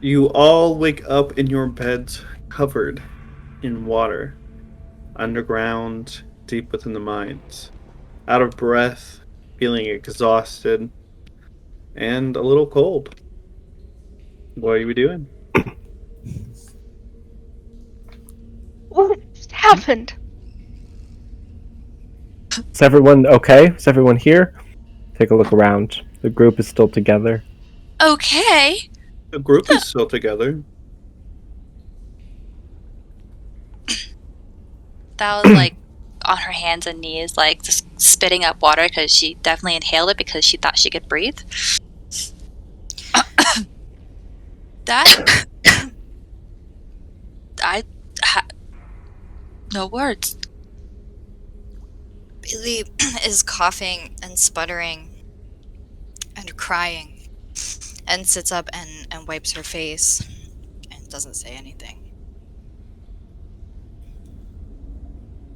You all wake up in your beds covered in water, underground, deep within the mines, out of breath, feeling exhausted, and a little cold. What are you doing? What just happened? Is everyone okay? Is everyone here? Take a look around. The group is still together. Okay. The group is still together. That was like on her hands and knees, like just spitting up water because she definitely inhaled it because she thought she could breathe. That I no words. Billy is coughing and sputtering and crying and sits up and wipes her face and doesn't say anything.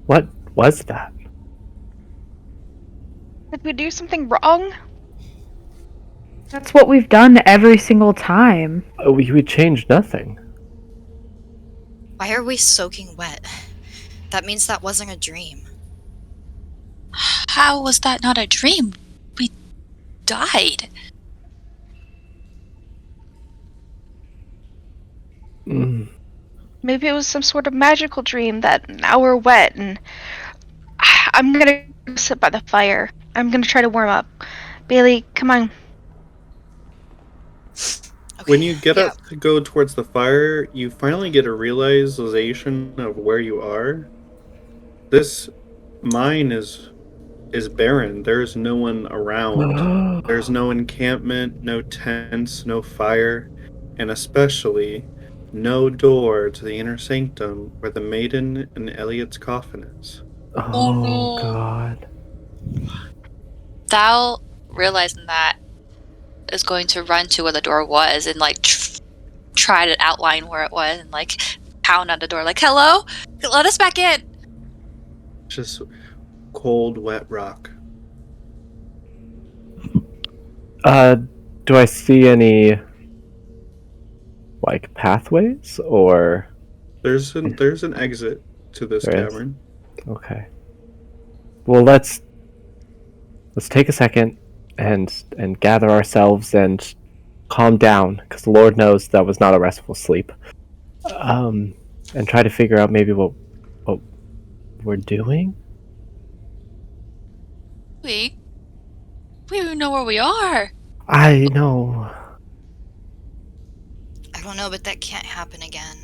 What was that? Did we do something wrong? That's what we've done every single time. We changed nothing. Why are we soaking wet? That means that wasn't a dream. How was that not a dream? We died. Mm. Maybe it was some sort of magical dream that now we're wet and I'm gonna sit by the fire. I'm gonna try to warm up. Bailey, come on. Okay, When you get yeah. up to go towards the fire, you finally get a realization of where you are. This mine is barren. There's no one around. There's no encampment, no tents, no fire, and especially no door to the inner sanctum where the maiden and Eliot's coffin is. Oh, no. God. Thal, realizing that, is going to run to where the door was and like try to outline where it was and like pound on the door like, hello? Let us back in. Just cold, wet rock. Do I see any like pathways or There's an exit to this There is? cavern. okay. Well, let's take a second and gather ourselves and calm down, because the Lord knows that was not a restful sleep. And try to figure out maybe what we're doing. We don't even know where we are. I know. I don't know, but that can't happen again.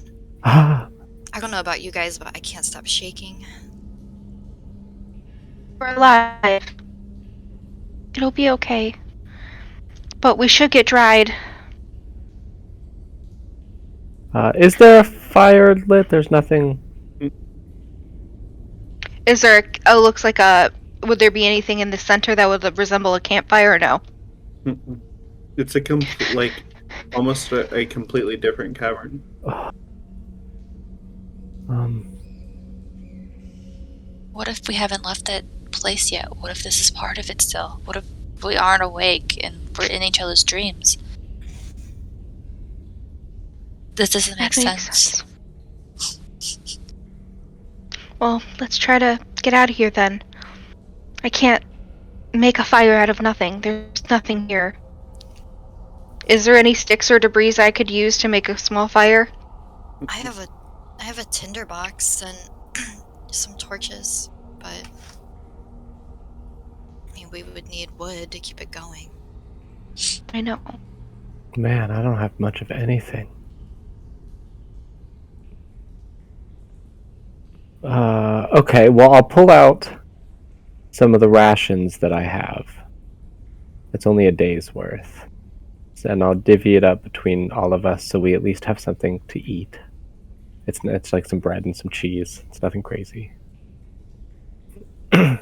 Ah, I don't know about you guys, but I can't stop shaking. We're alive. It'll be okay. But we should get dried. is there a fire lit? There's nothing. Is there looks like a would there be anything in the center that would resemble a campfire or no? It's almost a completely different cavern. What if we haven't left that place yet? What if this is part of it still? What if we aren't awake and we're in each other's dreams? This doesn't make That makes sense. Well, let's try to get out of here then. I can't make a fire out of nothing. There's nothing here. Is there any sticks or debris I could use to make a small fire? I have a tinder box and some torches, but I mean we would need wood to keep it going. I know. Man, I don't have much of anything. Okay, well, I'll pull out some of the rations that I have. It's only a day's worth. And I'll divvy it up between all of us so we at least have something to eat. It's like some bread and some cheese. It's nothing crazy. Thank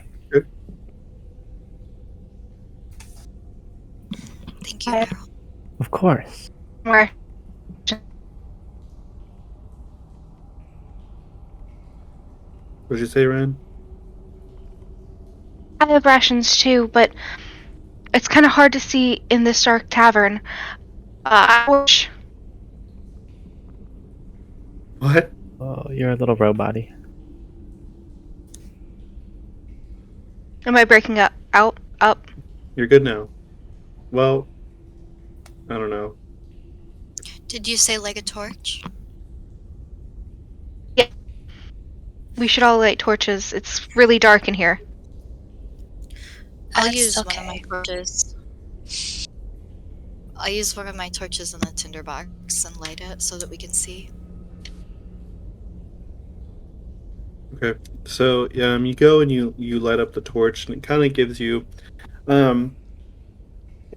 you, Hi. Meryl. Of course. Where? What'd you say, Ryan? I have rations too, but it's kind of hard to see in this dark tavern. I wish What? Oh, you're a little robot-y. Am I breaking up? Up? You're good now. Well, I don't know. Did you say like a torch? Yeah. We should all light torches. It's really dark in here. I'll That's use one of my okay. torches. I'll use one of my torches in the tinderbox and light it so that we can see. Okay. So you go and you light up the torch, and it kind of gives you um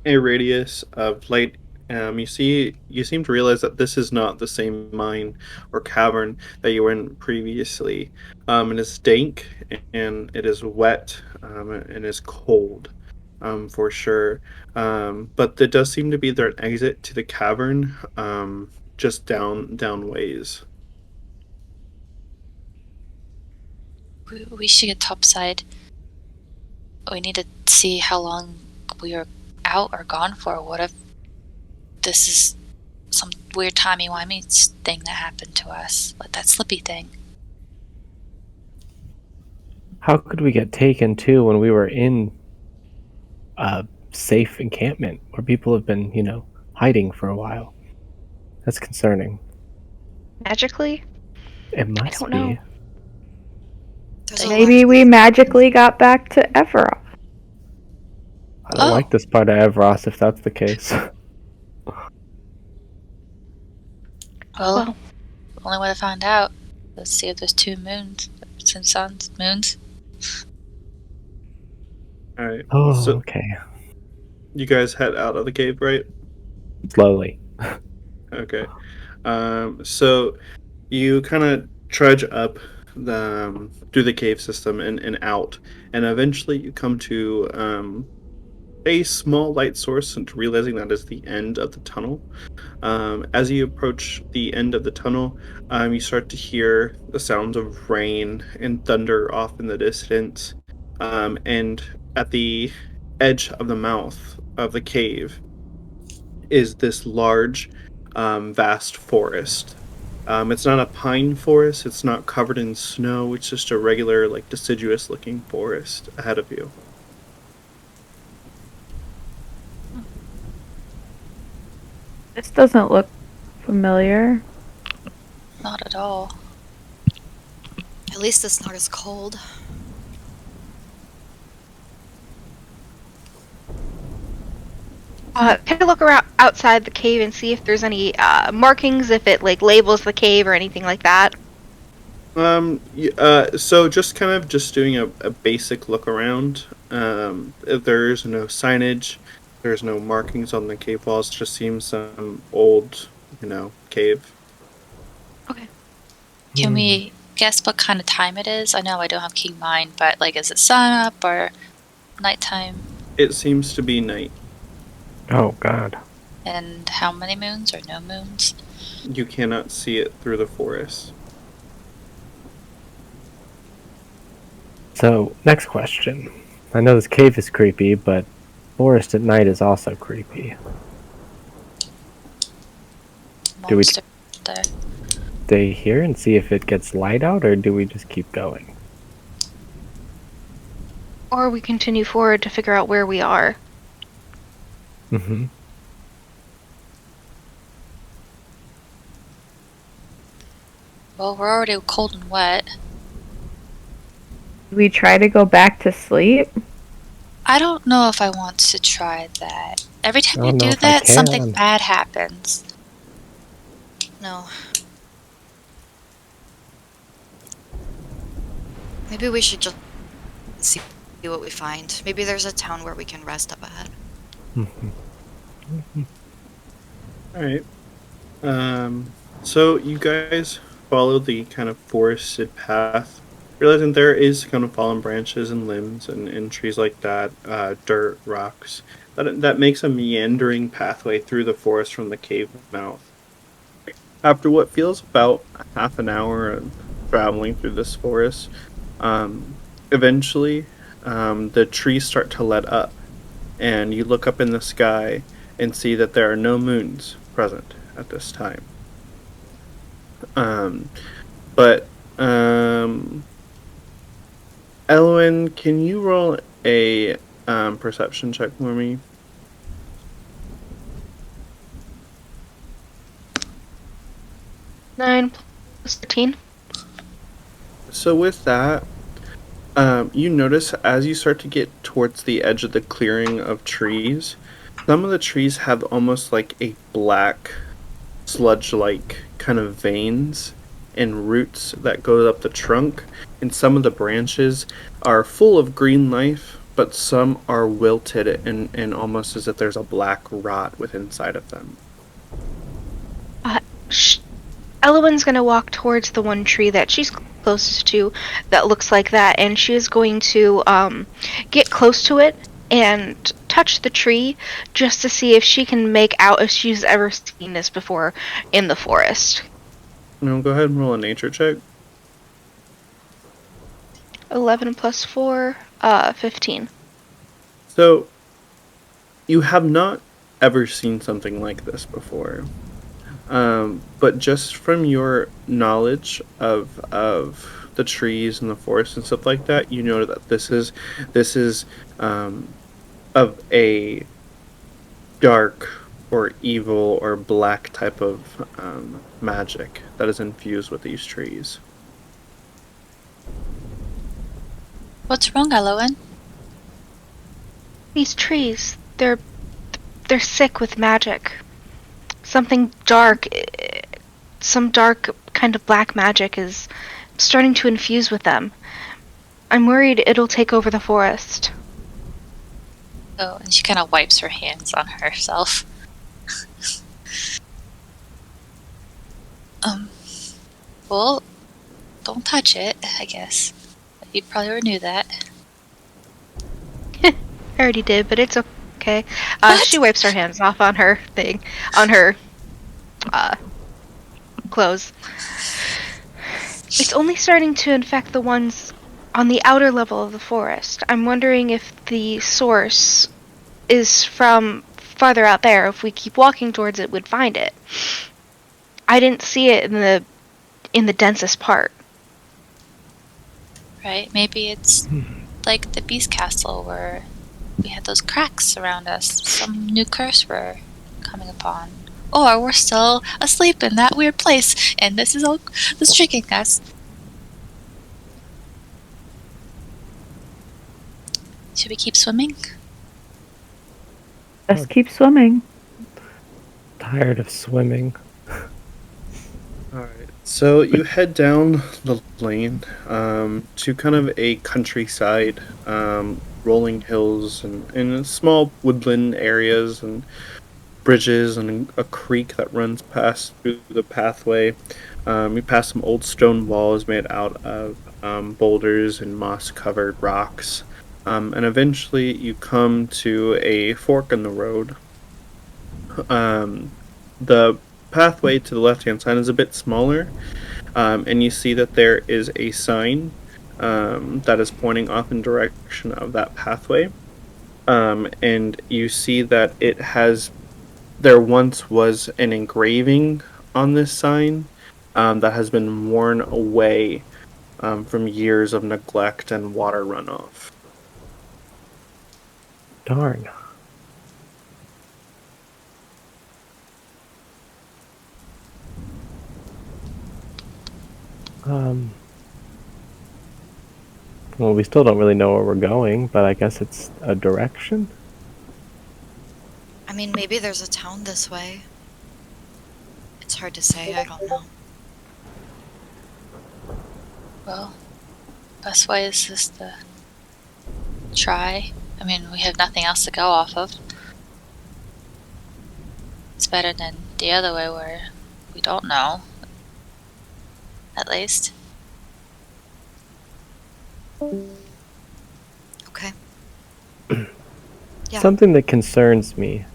a radius of light. You seem to realize that this is not the same mine or cavern that you were in previously. It is dank and it is wet, and is cold, for sure. But there does seem to be there an exit to the cavern, just down ways. We should get topside. We need to see how long we are out or gone for. What if this is some weird timey-wimey thing that happened to us? Like that slippy thing. How could we get taken too when we were in a safe encampment where people have been, hiding for a while? That's concerning. Magically? It must don't be. know. There's a Maybe lot we magically got back to Everas. I don't like this part of Everas if that's the case. Well, only way to find out. Let's see if there's two moons, some suns, moons. All right. Oh, So okay. you guys head out of the cave, right? Slowly. Okay. So you kind of trudge up through the cave system and out, and eventually you come to a small light source, and realizing that is the end of the tunnel. As you approach the end of the tunnel, you start to hear the sounds of rain and thunder off in the distance. And at the edge of the mouth of the cave is this large, vast forest. It's not a pine forest, it's not covered in snow, it's just a regular, like, deciduous looking forest ahead of you. This doesn't look familiar. Not at all. At least it's not as cold. Can I look around outside the cave and see if there's any markings, if it like labels the cave or anything like that? So just kind of just doing a basic look around. If there's no signage, there's no markings on the cave walls, just seems some old, cave. Okay. Can we guess what kind of time it is? I know I don't have King Mind, but like, is it sun up or nighttime? It seems to be night. Oh, God. And how many moons or no moons? You cannot see it through the forest. So, next question. I know this cave is creepy, but forest at night is also creepy. Do we Monster there. stay here and see if it gets light out, or do we just keep going? Or we continue forward to figure out where we are. Mm-hmm. Well, we're already cold and wet. We try to go back to sleep. I don't know if I want to try that. Every time I you don't know do if I that, something can. bad happens. No. Maybe we should just see what we find. Maybe there's a town where we can rest up ahead. Mm-hmm. All right. So you guys follow the kind of forested path, realizing there is kind of fallen branches and limbs and trees like that, dirt, rocks. That makes a meandering pathway through the forest from the cave mouth. After what feels about half an hour of traveling through this forest, eventually the trees start to let up, and you look up in the sky and see that there are no moons present at this time. But Evelyn, can you roll a perception check for me? Nine plus 13. So with that, you notice as you start to get towards the edge of the clearing of trees, some of the trees have almost like a black sludge-like kind of veins and roots that go up the trunk, and some of the branches are full of green life, but some are wilted and almost as if there's a black rot within inside of them. Elowen's gonna walk towards the one tree that she's closest to that looks like that, and she's going to get close to it and touch the tree just to see if she can make out if she's ever seen this before in the forest. No, go ahead and roll a nature check. 11 plus 4, 15. So, you have not ever seen something like this before. But just from your knowledge of the trees and the forest and stuff like that, you know that this is of a dark or evil or black type of magic that is infused with these trees. What's wrong, Elowen? These trees, they're sick with magic. Something dark, some dark kind of black magic is starting to infuse with them. I'm worried it'll take over the forest. Oh, and she kind of wipes her hands on herself. Well, don't touch it, I guess. You probably already knew that. I already did, but it's okay. What? She wipes her hands off on her thing, on her clothes. It's only starting to infect the ones on the outer level of the forest. I'm wondering if the source is from farther out there. If we keep walking towards it, we'd find it. I didn't see it in the densest part. Right? Maybe it's like the Beast Castle where we had those cracks around us. Some new curse we're coming upon. Or we're still asleep in that weird place, and this is all this tricking us. Should we keep swimming? Just keep swimming. Tired of swimming. Alright, so you head down the lane to kind of a countryside, rolling hills and small woodland areas and bridges and a creek that runs past through the pathway. You pass some old stone walls made out of boulders and moss-covered rocks. And eventually you come to a fork in the road. The pathway to the left-hand side is a bit smaller, and you see that there is a sign that is pointing off in direction of that pathway. And you see that there once was an engraving on this sign that has been worn away from years of neglect and water runoff. Darn. Well, we still don't really know where we're going, but I guess it's a direction? I mean, maybe there's a town this way. It's hard to say, I don't know. Well, best way is just to try. I mean, we have nothing else to go off of. It's better than the other way where we don't know. At least. Okay. Yeah. Something that concerns me,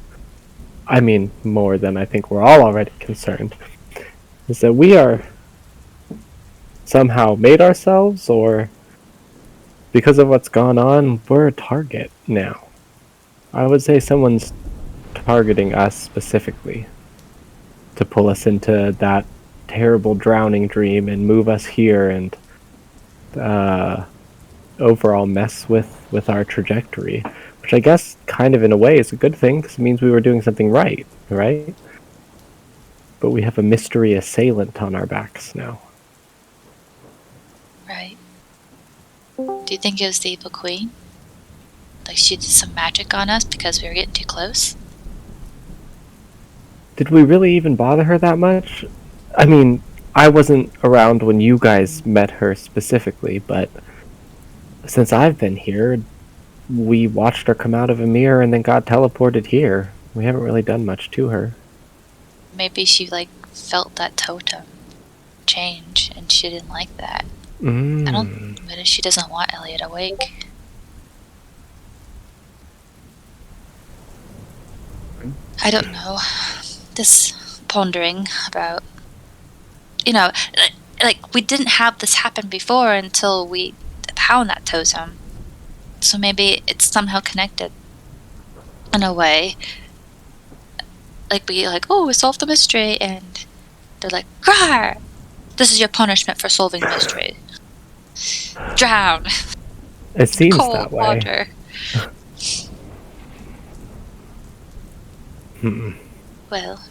I mean, more than I think we're all already concerned, is that we are somehow made ourselves, or because of what's gone on, we're a target now. I would say someone's targeting us specifically to pull us into that terrible drowning dream and move us here and overall mess with our trajectory, which I guess kind of in a way is a good thing because it means we were doing something right? But we have a mystery assailant on our backs now. Right. Do you think it was the evil queen? Like she did some magic on us because we were getting too close? Did we really even bother her that much? I mean, I wasn't around when you guys met her specifically, but since I've been here, we watched her come out of a mirror and then got teleported here. We haven't really done much to her. Maybe she like felt that totem change and she didn't like that. Mm. I don't. Maybe she doesn't want Eliot awake. I don't know. This pondering about, like we didn't have this happen before until we found that totem. So maybe it's somehow connected in a way. Like we oh, we solved the mystery, and they're like, "Grar! This is your punishment for solving the mystery. Drown. It seems Cold that way. water." Well,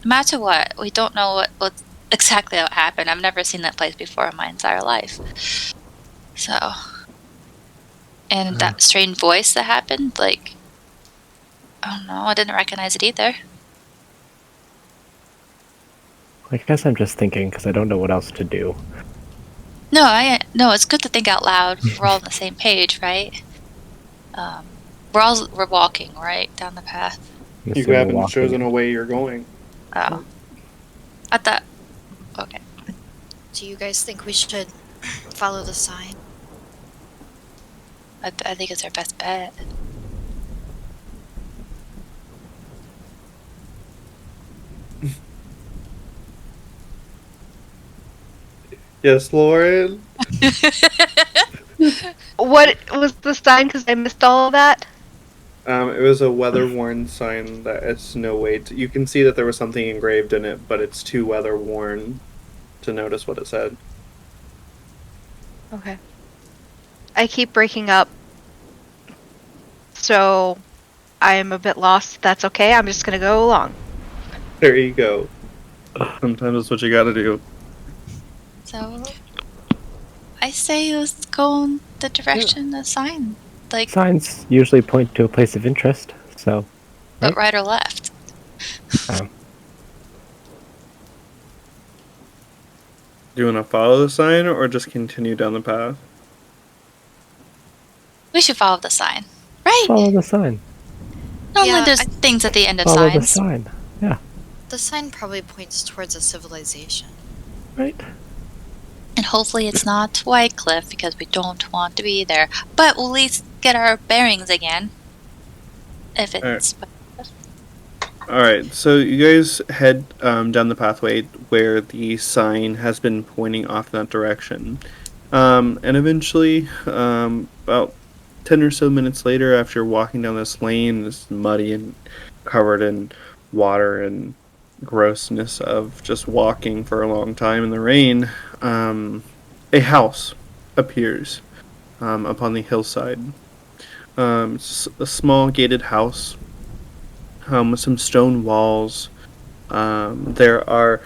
no matter what, we don't know what exactly what happened. I've never seen that place before in my entire life. So, and that strange voice that happened, like, I don't know, I didn't recognize it either. I guess I'm just thinking because I don't know what else to do. No, it's good to think out loud. We're all on the same page, right? We're walking right down the path. You haven't chosen a way you're going. Oh, I thought. Okay. Do you guys think we should follow the sign? I think it's our best bet. Yes, Lauren? What was the sign? Because I missed all of that. It was a weather-worn sign that it's no way to... You can see that there was something engraved in it, but it's too weather-worn to notice what it said. Okay. I keep breaking up, so I am a bit lost. That's okay. I'm just gonna go along. There you go. Sometimes that's what you gotta do. So, I say let's go in the direction the sign. Like, Signs usually point to a place of interest, so... but right or left? Oh. Do you want to follow the sign or just continue down the path? We should follow the sign, right? Follow the sign. Normally Yeah, there's things at the end of Follow the signs. sign. Yeah. The sign probably points towards a civilization. Right. And hopefully it's not Wycliffe because we don't want to be there. But we'll at least get our bearings again. If it's... Alright, so you guys head down the pathway where the sign has been pointing off in that direction. And eventually, about 10 or so minutes later, after walking down this lane, this muddy and covered in water and grossness of just walking for a long time in the rain, a house appears upon the hillside. It's a small gated house with some stone walls. There are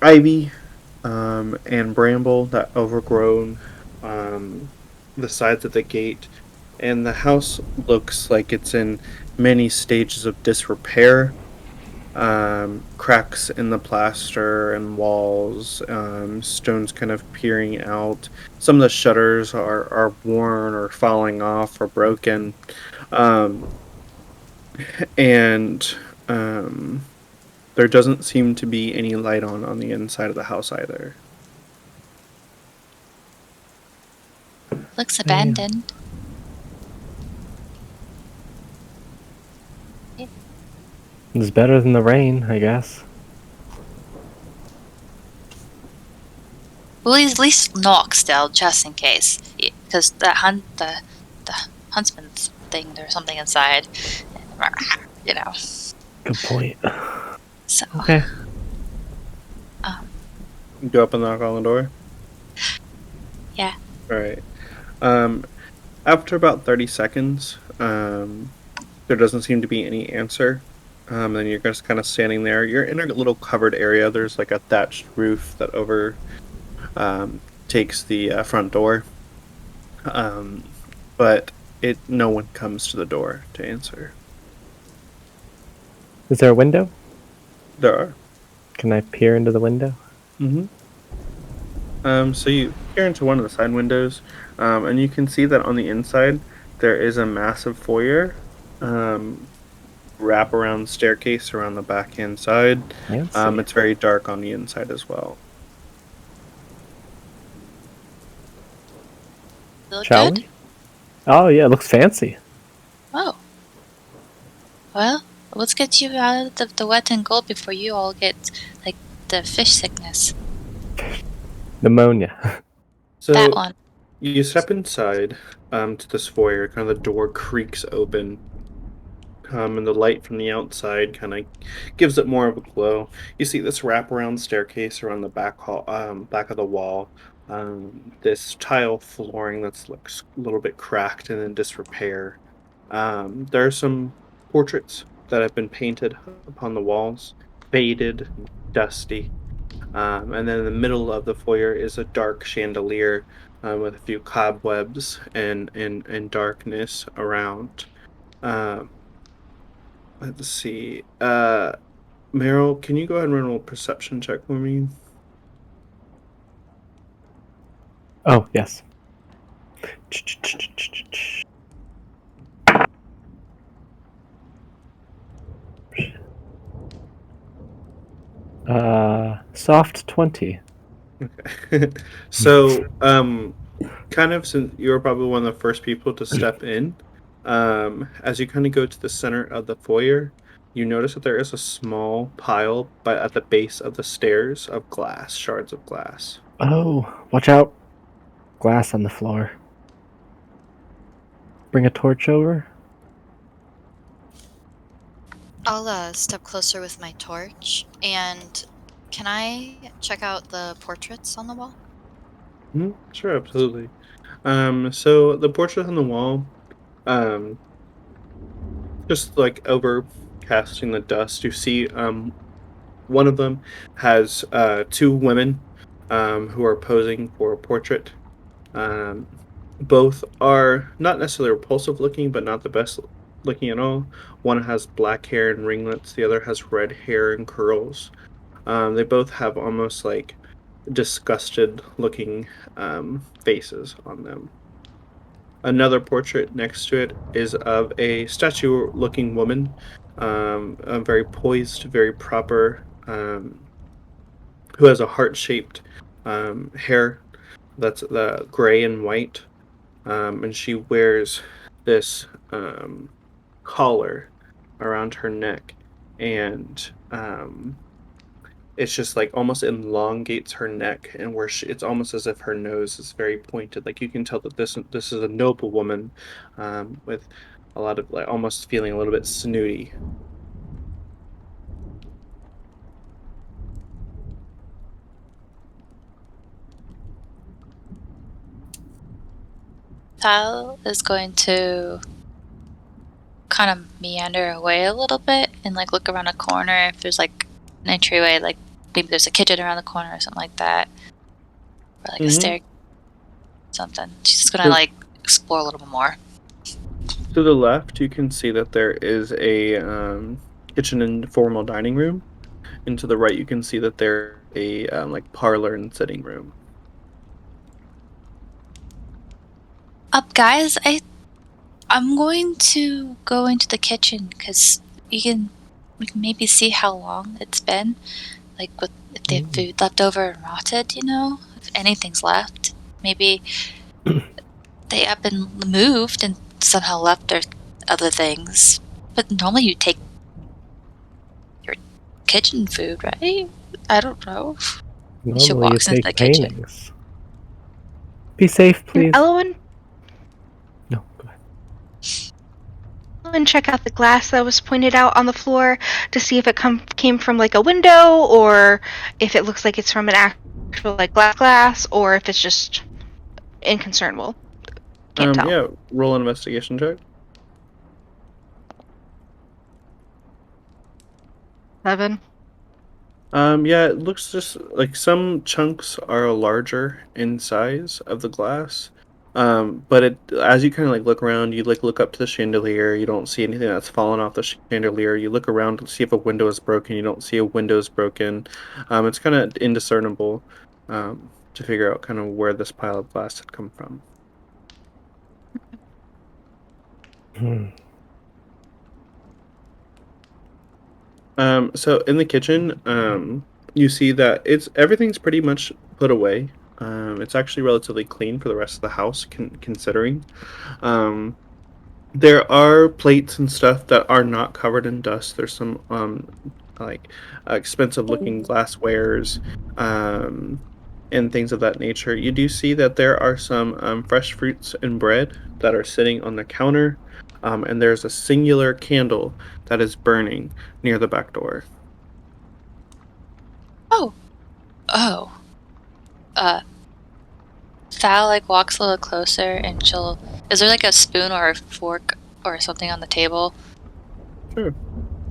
ivy and bramble that overgrown the sides of the gate, and the house looks like it's in many stages of disrepair. Cracks in the plaster and walls, stones kind of peering out. Some of the shutters are worn or falling off or broken. And there doesn't seem to be any light on the inside of the house either. Looks abandoned. It's better than the rain, I guess. We'll at least knock still, just in case. Because the huntsman's thing, there's something inside. You know. Good point. So, Okay. You go up and knock on the door. yeah. All right. After about 30 seconds, there doesn't seem to be any answer. Then you're just kind of standing there. You're in a little covered area. There's like a thatched roof that over takes the front door. But no one comes to the door to answer. Is there a window? There are. Can I peer into the window? Mm-hmm. So you peer into one of the side windows, and you can see that on the inside there is a massive foyer, wraparound staircase around the backhand side. Fancy. It's very dark on the inside as well. Look Shall good? we? Oh yeah, it looks fancy. Oh. Well, let's get you out of the wet and cold before you all get, like, the fish sickness. Pneumonia. So That one. you step inside to this foyer. Kind of the door creaks open, and the light from the outside kind of gives it more of a glow. You see this wraparound staircase around the back of the wall. This tile flooring that's looks a little bit cracked and in disrepair. There are some portraits that have been painted upon the walls, faded, and dusty. And then in the middle of the foyer is a dark chandelier with a few cobwebs and darkness around. Um, let's see. Meryl, can you go ahead and run a perception check for me? Oh yes. Soft 20. Okay. So, kind of since you were probably one of the first people to step in, as you kind of go to the center of the foyer, you notice that there is a small pile, but at the base of the stairs of glass, shards of glass. Oh, watch out! Glass on the floor. Bring a torch over. I'll step closer with my torch, and can I check out the portraits on the wall? Sure, absolutely. So the portrait on the wall, um, just like over casting the dust, you see, one of them has two women, who are posing for a portrait. Um, Both are not necessarily repulsive looking, but not the best looking at all. One has black hair and ringlets. The other has red hair and curls. They both have almost like disgusted looking faces on them. Another portrait next to it is of a statue looking woman, very poised, very proper, who has a heart shaped hair that's the gray and white. And she wears this collar around her neck, and it's just like almost elongates her neck, and it's almost as if her nose is very pointed. Like you can tell that this is a noble woman, with a lot of like almost feeling a little bit snooty. Thal is going to kind of meander away a little bit and like look around a corner if there's like an entryway, like maybe there's a kitchen around the corner or something like that, or like a stair, something. She's just gonna like explore a little bit more. To the left, you can see that there is a kitchen and formal dining room, and to the right, you can see that there a like parlor and sitting room. Up, guys! I'm going to go into the kitchen because we can maybe see how long it's been, like with if they have food left over and rotted. You know, if anything's left, maybe they up and moved and somehow left their other things. But normally you take your kitchen food, right? I don't know. She Normally you walks into take the kitchen. paintings. Be safe, please. Elowen, No, go and check out the glass that was pointed out on the floor to see if it came from like a window, or if it looks like it's from an actual like glass, or if it's just inconcernable. Can't tell. Yeah, roll an investigation check. 7. Yeah, it looks just like some chunks are larger in size of the glass. But as you kind of like look around, you like look up to the chandelier, you don't see anything that's fallen off the chandelier. You look around to see if a window is broken, you don't see a window is broken. It's kind of indiscernible to figure out kind of where this pile of glass had come from. So in the kitchen, you see that everything's pretty much put away. It's actually relatively clean for the rest of the house, considering. There are plates and stuff that are not covered in dust. There's some like expensive looking glasswares, and things of that nature. You do see that there are some fresh fruits and bread that are sitting on the counter, and there's a singular candle that is burning near the back door. Oh. Thal like walks a little closer and she'll. Is there like a spoon or a fork or something on the table? Sure.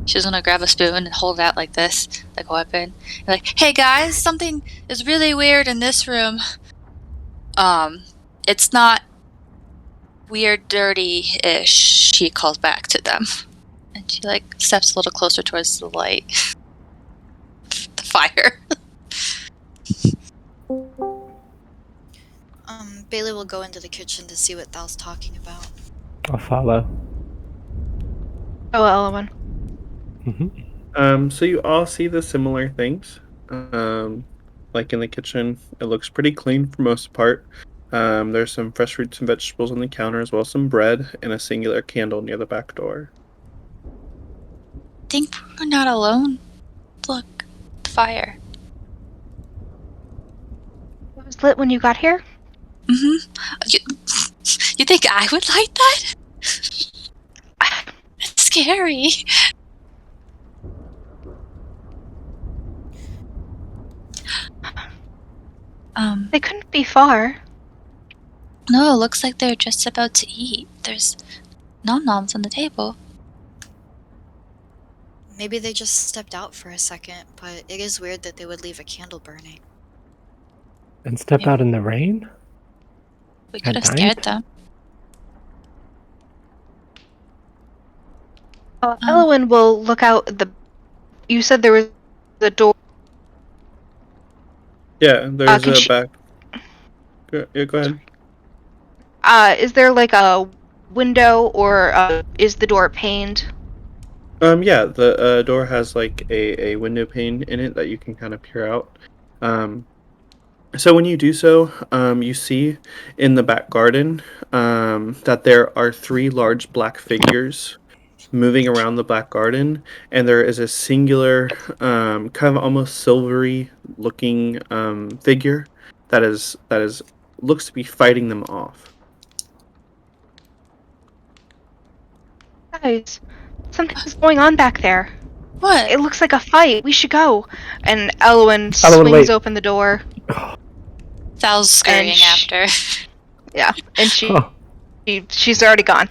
She's gonna grab a spoon and hold it out like this, like a weapon. And like, hey guys, something is really weird in this room. It's not weird, dirty-ish. She calls back to them, and she like steps a little closer towards the light, the fire. Bailey will go into the kitchen to see what Thal's talking about. I'll follow. Oh, Evelyn. Mm-hmm. So you all see the similar things. Like in the kitchen, it looks pretty clean for most part. There's some fresh fruits and vegetables on the counter, as well as some bread and a singular candle near the back door. Think we're not alone. Look, the fire. It was lit when you got here? You think I would light that? It's scary. They couldn't be far. No, it looks like they're just about to eat. There's nom-noms on the table. Maybe they just stepped out for a second, but it is weird that they would leave a candle burning. And step out in the rain? We could have At scared night? them. Evelyn will look out You said there was the door. Yeah, there's can a she- back. Yeah, go ahead. Is there like a window, or is the door paned? Yeah, the door has like a window pane in it that you can kind of peer out. So when you do so, you see in the back garden that there are 3 large black figures moving around the back garden, and there is a singular, kind of almost silvery looking figure that is looks to be fighting them off. Guys, something's going on back there. What? It looks like a fight. We should go. And Evelyn Evelyn, swings wait. open the door. Thal's scurrying And after. Yeah, and Oh. she's already gone.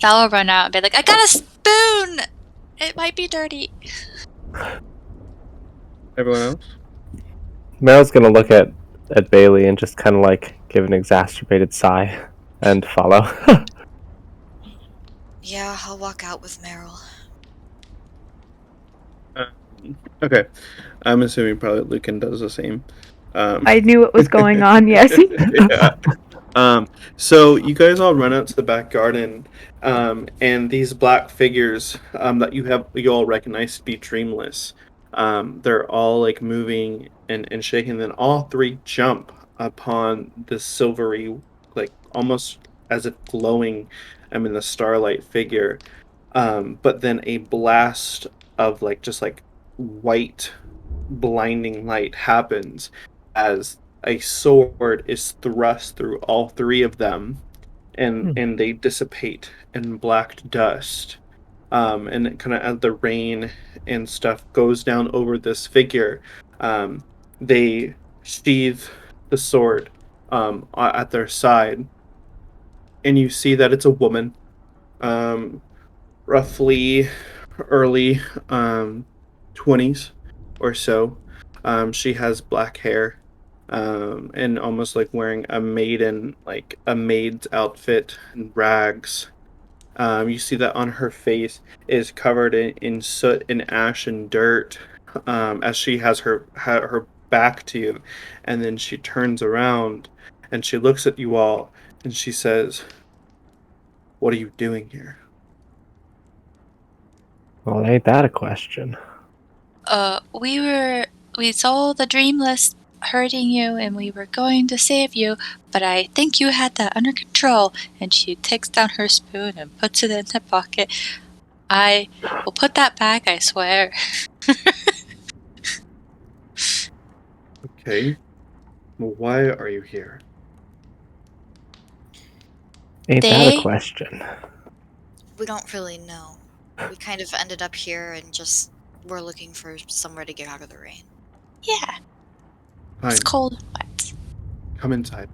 Thal will run out and be like, I got a spoon! It might be dirty. Everyone else? Meryl's gonna look at Bailey and just kind of like give an exacerbated sigh and follow. Yeah, I'll walk out with Meryl. Okay, I'm assuming probably Lucan does the same. I knew what was going on, yes. Yeah. So you guys all run out to the back garden, and these black figures that you all recognize to be Dreamless. They're all like moving and shaking. Then all 3 jump upon this silvery, like almost as if glowing, in the starlight figure. But then a blast of like just like white, blinding light happens as a sword is thrust through all 3 of them, and they dissipate in black dust. And kind of as the rain and stuff goes down over this figure, they sheathe the sword at their side, and you see that it's a woman, um, roughly early 20s or so. She has black hair, and almost like wearing a maiden, like a maid's outfit and rags. You see that on her face is covered in soot and ash and dirt, as she has her back to you, and then she turns around and she looks at you all and she says, "What are you doing here?" Well, ain't that a question? We saw the Dreamless hurting you and we were going to save you, but I think you had that under control. And she takes down her spoon and puts it in her pocket. I will put that back, I swear. Okay. Well, why are you here? Ain't that a question? We don't really know. We kind of ended up here and just we're looking for somewhere to get out of the rain. Yeah. Fine. It's cold and wet. Come inside.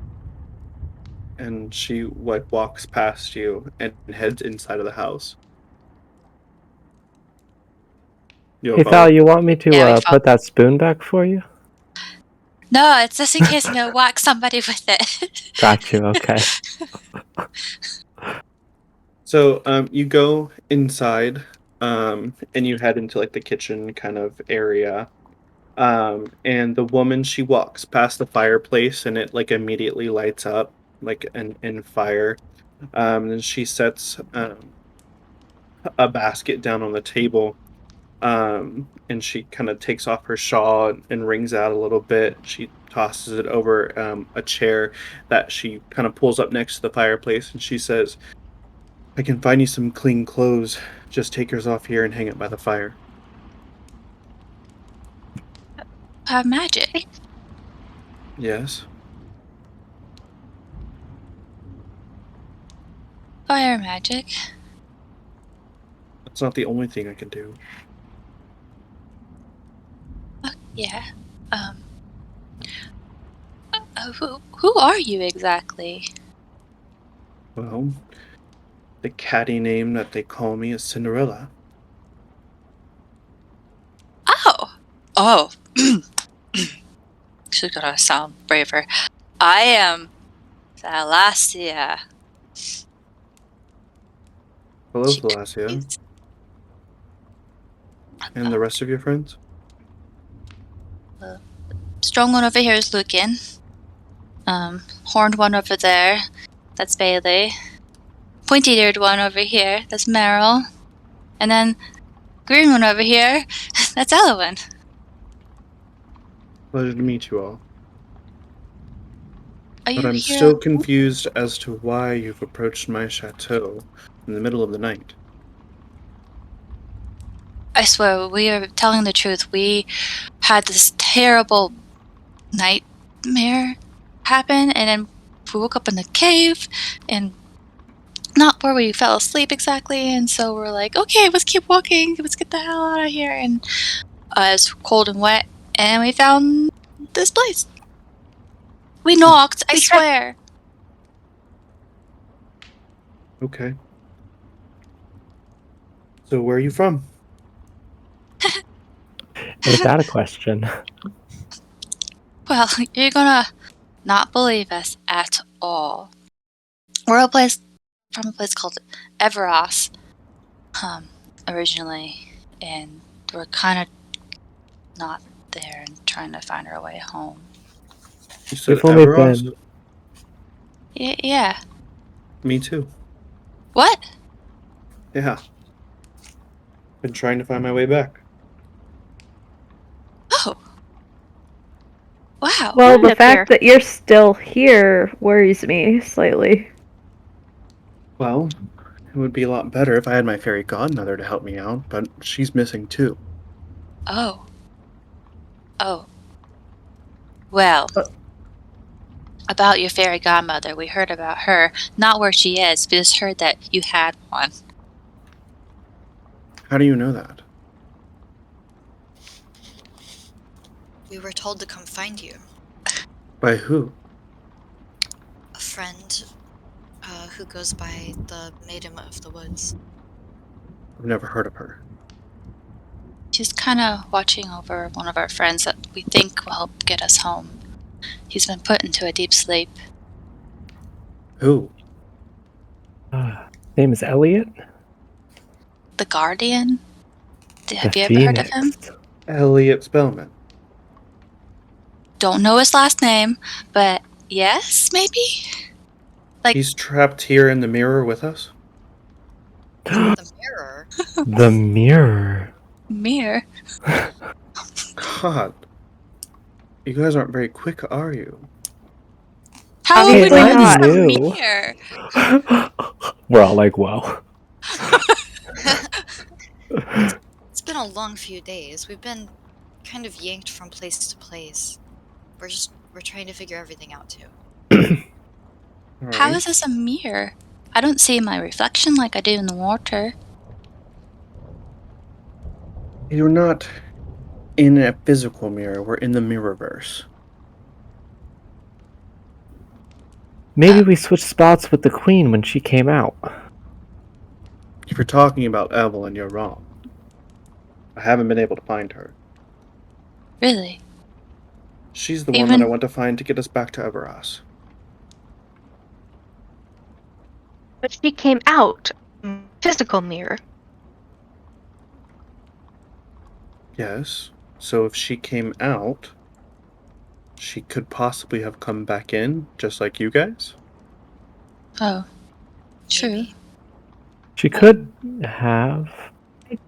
And she walks past you and heads inside of the house. Hey, Thal, you want me to Yeah, we put that spoon back for you? No, it's just in case I'm gonna whack somebody with it. Got you, okay. So you go inside, and you head into like the kitchen kind of area. And the woman, she walks past the fireplace and it like immediately lights up like in fire. And she sets a basket down on the table. And she kind of takes off her shawl and wrings out a little bit. She tosses it over a chair that she kind of pulls up next to the fireplace, and she says, "I can find you some clean clothes. Just take yours off here and hang it by the fire." Magic. Yes. Fire magic. That's not the only thing I can do. Yeah. Who are you exactly? Well, the catty name that they call me is Cinderella. Oh. She's gonna sound braver. I am Anastasia. Hello, Thalassia. And the rest of your friends? Strong one over here is Lucan. Horned one over there. That's Bailey. Pointy-eared one over here. That's Meryl. And then green one over here. That's Evelyn. Pleasure to meet you all. Are you But I'm here? still confused as to why you've approached my chateau in the middle of the night. I swear, we are telling the truth. We had this terrible nightmare happen, and then we woke up in the cave, and not where we fell asleep exactly, and so we're like, okay, let's keep walking, let's get the hell out of here, and it's cold and wet, and we found this place. We knocked, I swear. Okay. So where are you from? Ain't that a question? Well, you're gonna not believe us at all. We're from a place called Everas, originally, and we're kind of not there and trying to find our way home. You said We've only Everas? been... Yeah. Me too. What? Yeah. Been trying to find my way back. Oh. Wow. Well, End the up fact here. that you're still here worries me slightly. Well, it would be a lot better if I had my fairy godmother to help me out, but she's missing too. Oh. Well, About your fairy godmother. We heard about her. Not where she is. We just heard that you had one. How do you know that? We were told to come find you. By who? A friend who goes by the Maiden of the Woods. I've never heard of her. She's kind of watching over one of our friends that we think will help get us home. He's been put into a deep sleep. Who? Name is Eliot. The Guardian? Have The you ever heard of him? Phoenix. Elliot Spellman. Don't know his last name, but yes, maybe? Like, He's trapped here in the mirror with us? The mirror. The mirror. mirror. God. You guys aren't very quick, are you? How would we Obviously know not. this is a New. mirror? We're all like, whoa. It's been a long few days. We've been kind of yanked from place to place. We're trying to figure everything out too. How Alright. is this a mirror? I don't see my reflection like I do in the water. You're not in a physical mirror. We're in the mirrorverse. Maybe we switched spots with the queen when she came out. If you're talking about Evelyn, you're wrong. I haven't been able to find her. Really? She's the one Even- that I want to find to get us back to Everas. But she came out. Physical mirror. Yes. So if she came out, she could possibly have come back in, just like you guys? Oh, true. Maybe. She could have.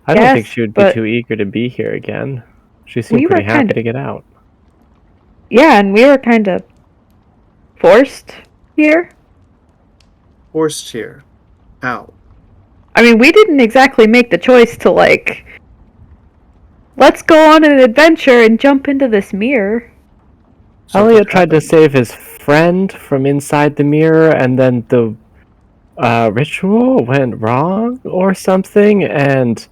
I don't think Yes, she would be but- too eager to be here again. She seemed We were pretty happy kinda- to get out. Yeah, and we were kind of forced here. Forced here. How? I mean, we didn't exactly make the choice to, like, let's go on an adventure and jump into this mirror. So what Eliot tried to happened? save his friend from inside the mirror, and then the ritual went wrong or something, and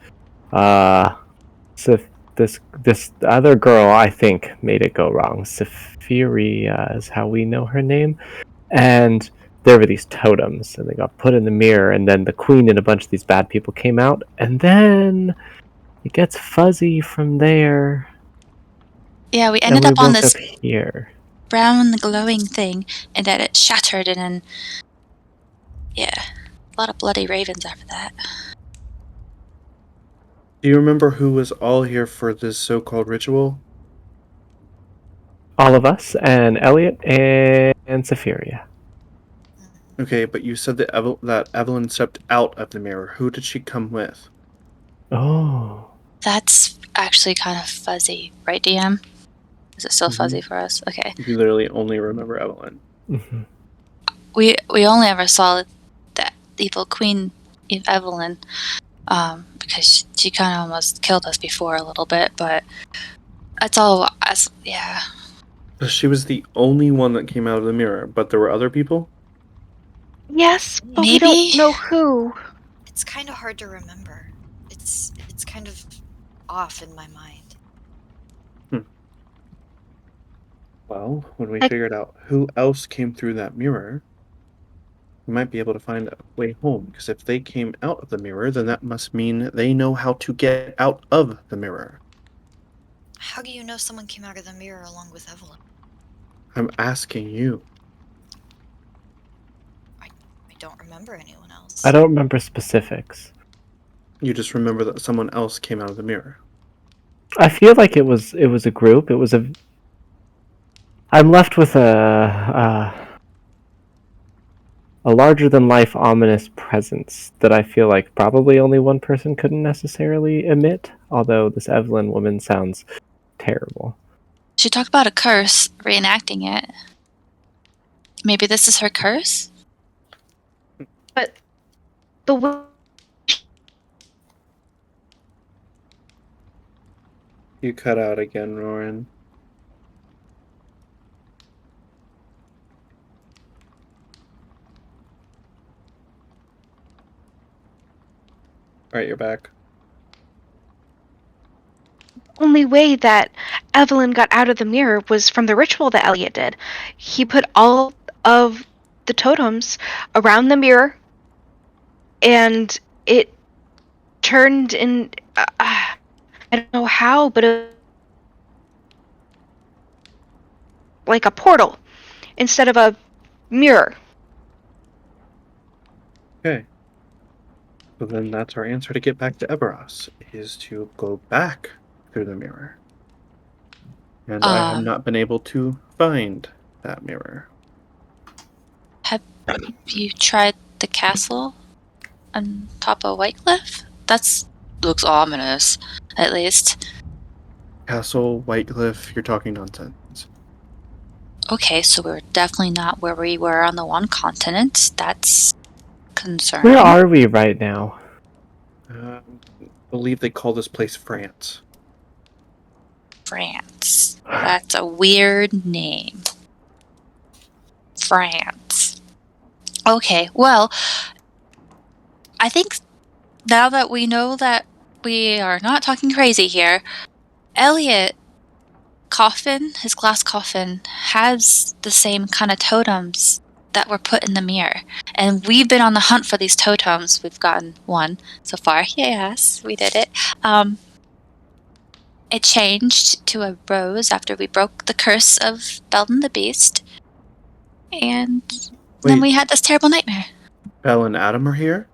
so this other girl, I think, made it go wrong. Sapphiria is how we know her name, and there were these totems, and they got put in the mirror, and then the queen and a bunch of these bad people came out, and then it gets fuzzy from there. Yeah, we And ended we up on woke this up here. brown glowing thing, and then it shattered, and then yeah, a lot of bloody ravens after that. Do you remember who was all here for this so-called ritual? All of us, and Eliot and Sapphiria. Okay, but you said that Evelyn stepped out of the mirror. Who did she come with? Oh. That's actually kind of fuzzy, right, DM? Is it still Mhm. fuzzy for us? Okay. You literally only remember Evelyn. Mhm. We only ever saw that evil queen Evelyn, because she kind of almost killed us before a little bit, but that's all. Yeah. She was the only one that came out of the mirror, but there were other people? Yes, but we Maybe? don't know who. It's kind of hard to remember. It's kind of off in my mind. Well, when we I- figured out who else came through that mirror, we might be able to find a way home. Because if they came out of the mirror, then that must mean they know how to get out of the mirror. How do you know someone came out of the mirror along with Evelyn? I'm asking you. I don't remember anyone else. I don't remember specifics. You just remember that someone else came out of the mirror. I feel like it was a group. It was a. I'm left with a larger than life ominous presence that I feel like probably only one person couldn't necessarily emit. Although this Evelyn woman sounds terrible. She talked about a curse, reenacting it. Maybe this is her curse? But the way You cut out again, Roran. Alright, you're back. Only way that Evelyn got out of the mirror was from the ritual that Eliot did. He put all of the totems around the mirror, and it turned in. I don't know how, but it like a portal instead of a mirror. Okay. So then that's our answer to get back to Everas, is to go back through the mirror. And I have not been able to find that mirror. Have you tried the castle on top of White Cliff? That's looks ominous, at least. Castle, Whitecliff, you're talking nonsense. Okay, so we're definitely not where we were on the one continent. That's concerning. Where are we right now? I believe they call this place France. France. That's a weird name. France. Okay, well, I think now that we know that we are not talking crazy here, Eliot coffin, his glass coffin, has the same kind of totems that were put in the mirror. And we've been on the hunt for these totems. We've gotten one so far. Yes, we did it. It changed to a rose after we broke the curse of Belle and the Beast. And then Wait. we had this terrible nightmare. Belle and Adam are here?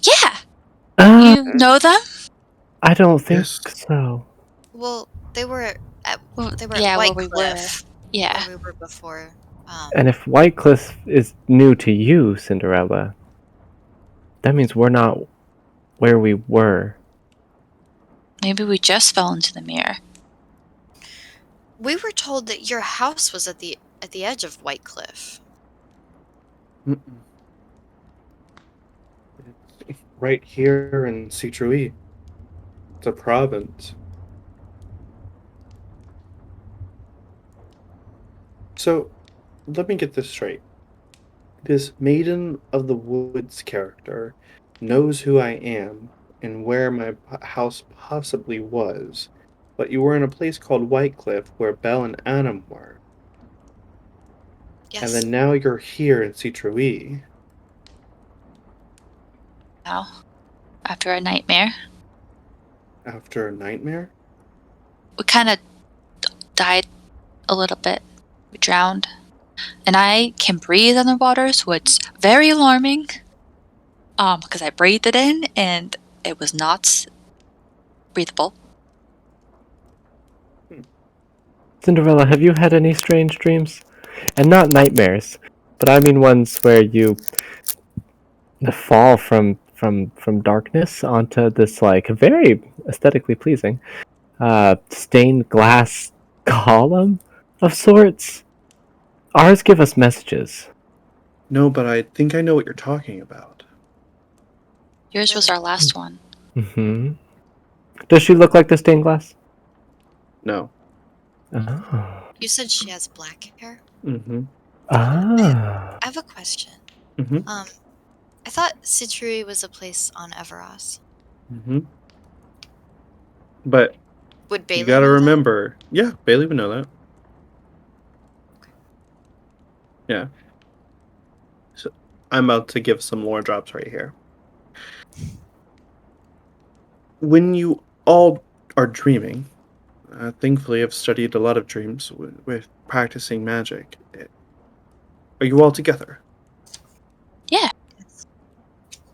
Yeah! Uh, You know them? I don't think Yes. so. Well, they were at Well, they were yeah, at where White we Cliff, Yeah. where we were before. And if Whitecliff is new to you, Cinderella, that means we're not where we were. Maybe we just fell into the mirror. We were told that your house was at the edge of White Cliff. Mm-mm. It's right here in Citroën. It's a province. So, let me get this straight. This Maiden of the Woods character knows who I am and where my house possibly was, but you were in a place called Whitecliff where Belle and Adam were, Yes. and then now you're here in Citroën. Now, after a nightmare, After a nightmare? we kind of died a little bit. We drowned. And I can breathe underwater, so it's very alarming. Because I breathed it in and it was not breathable. Cinderella, have you had any strange dreams? And not nightmares, but I mean ones where you fall from darkness onto this like very aesthetically pleasing stained glass column of sorts. Ours give us messages. No, but I think I know what you're talking about. Yours was our last one. Mm-hmm. Does she look like the stained glass? No. Oh. You said she has black hair. Mm-hmm. Ah. I have a question. Mm-hmm. I thought Citrui was a place on Everas. Mm-hmm. But Would Bailey you gotta know that? remember, yeah, Bailey would know that. Yeah. So I'm about to give some lore drops right here. When you all are dreaming, thankfully I've studied a lot of dreams with practicing magic. Are you all together? Yeah.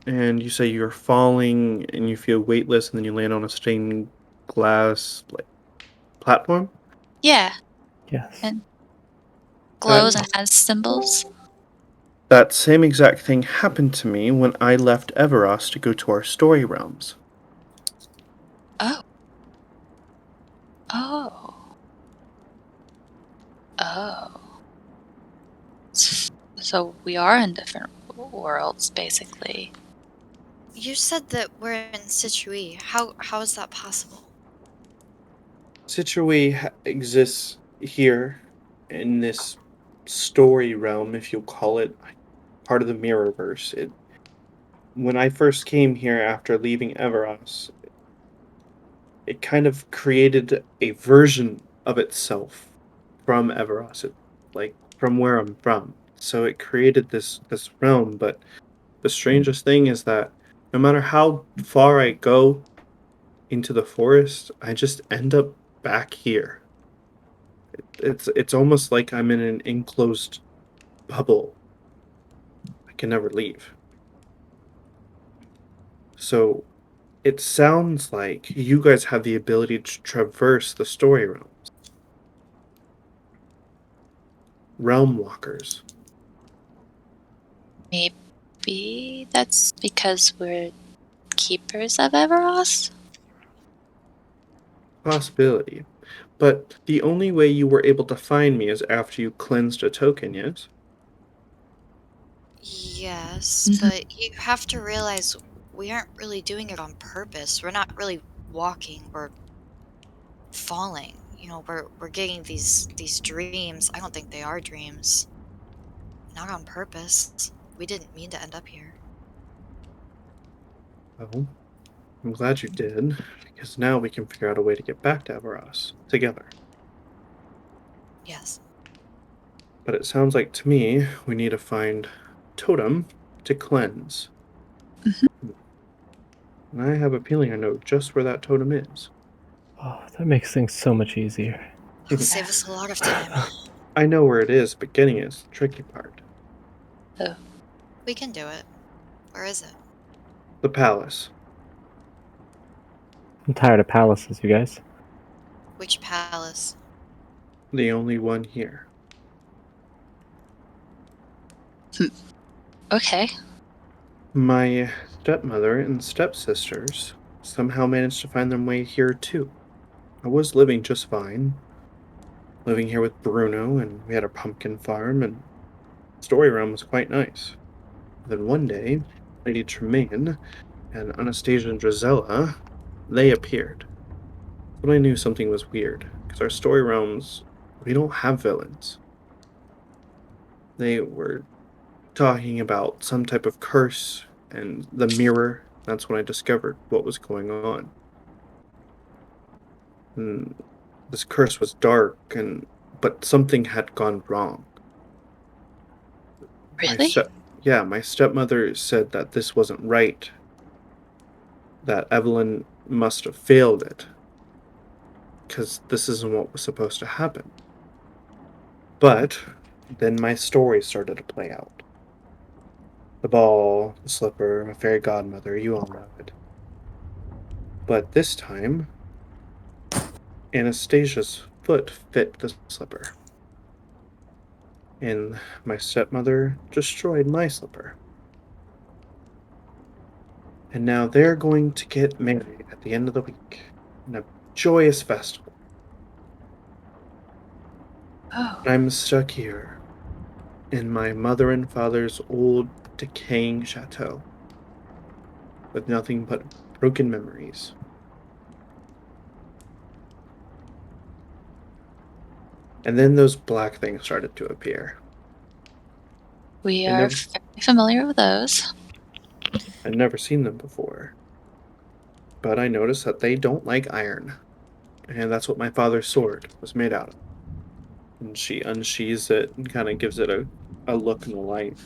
And you say you're falling and you feel weightless and then you land on a stained glass like platform? Yeah. Yes. And glows and has symbols. That same exact thing happened to me when I left Everas to go to our story realms. Oh. Oh. Oh. So we are in different worlds, basically. You said that we're in Citrui. How is that possible? Citrui exists here in this story realm, if you'll call it, part of the Mirrorverse. when I first came here after leaving Everas, it kind of created a version of itself from Everas, like from where I'm from. So it created this realm, but the strangest thing is that no matter how far I go into the forest, I just end up back here. It's almost like I'm in an enclosed bubble. I can never leave. So it sounds like you guys have the ability to traverse the story realms. Realm walkers. Maybe that's because we're keepers of Everas? Possibility. But the only way you were able to find me is after you cleansed a token, yes? Yes, Mhm. but you have to realize we aren't really doing it on purpose. We're not really walking, we're falling. You know, we're getting these dreams. I don't think they are dreams. Not on purpose. We didn't mean to end up here. Well, I'm glad you did, because now we can figure out a way to get back to Everas together. Yes. But it sounds like to me we need to find Totem to cleanse. Mhm. And I have a feeling I know just where that totem is. Oh, that makes things so much easier. It'll save us a lot of time. I know where it is, but getting it is the tricky part. Oh, We can do it. Where is it? The palace. I'm tired of palaces, you guys. Which palace? The only one here. okay. My stepmother and stepsisters somehow managed to find their way here too. I was living just fine. Living here with Bruno, and we had a pumpkin farm, and story room was quite nice. Then one day, Lady Tremaine and Anastasia and Drizella, they appeared. But I knew something was weird, because our story realms, we don't have villains. They were talking about some type of curse and the mirror. That's when I discovered what was going on. And this curse was dark, and but something had gone wrong. My Really? step, yeah, my stepmother said that this wasn't right. That Evelyn must have failed it, because this isn't what was supposed to happen. But then my story started to play out. The ball, the slipper, my fairy godmother, you all know it. But this time, Anastasia's foot fit the slipper. And my stepmother destroyed my slipper. And now they're going to get married at the end of the week in a joyous festival. Oh, I'm stuck here in my mother and father's old decaying chateau with nothing but broken memories. And then those black things started to appear. we I are never, very familiar with those. I'd never seen them before, but I noticed that they don't like iron, and that's what my father's sword was made out of. And she unsheathes it and kind of gives it a look in the light.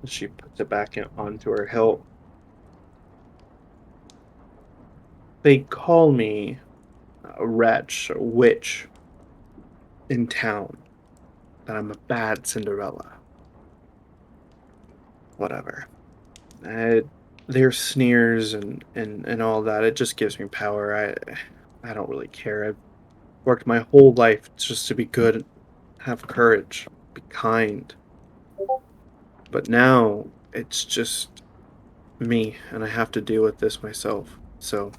And she puts it back onto her hilt. They call me a wretch, a witch in town, that I'm a bad Cinderella. Whatever. Uh, their sneers and all that, it just gives me power. I don't really care. I've worked my whole life just to be good, have courage, be kind. But now it's just me, and I have to deal with this myself. So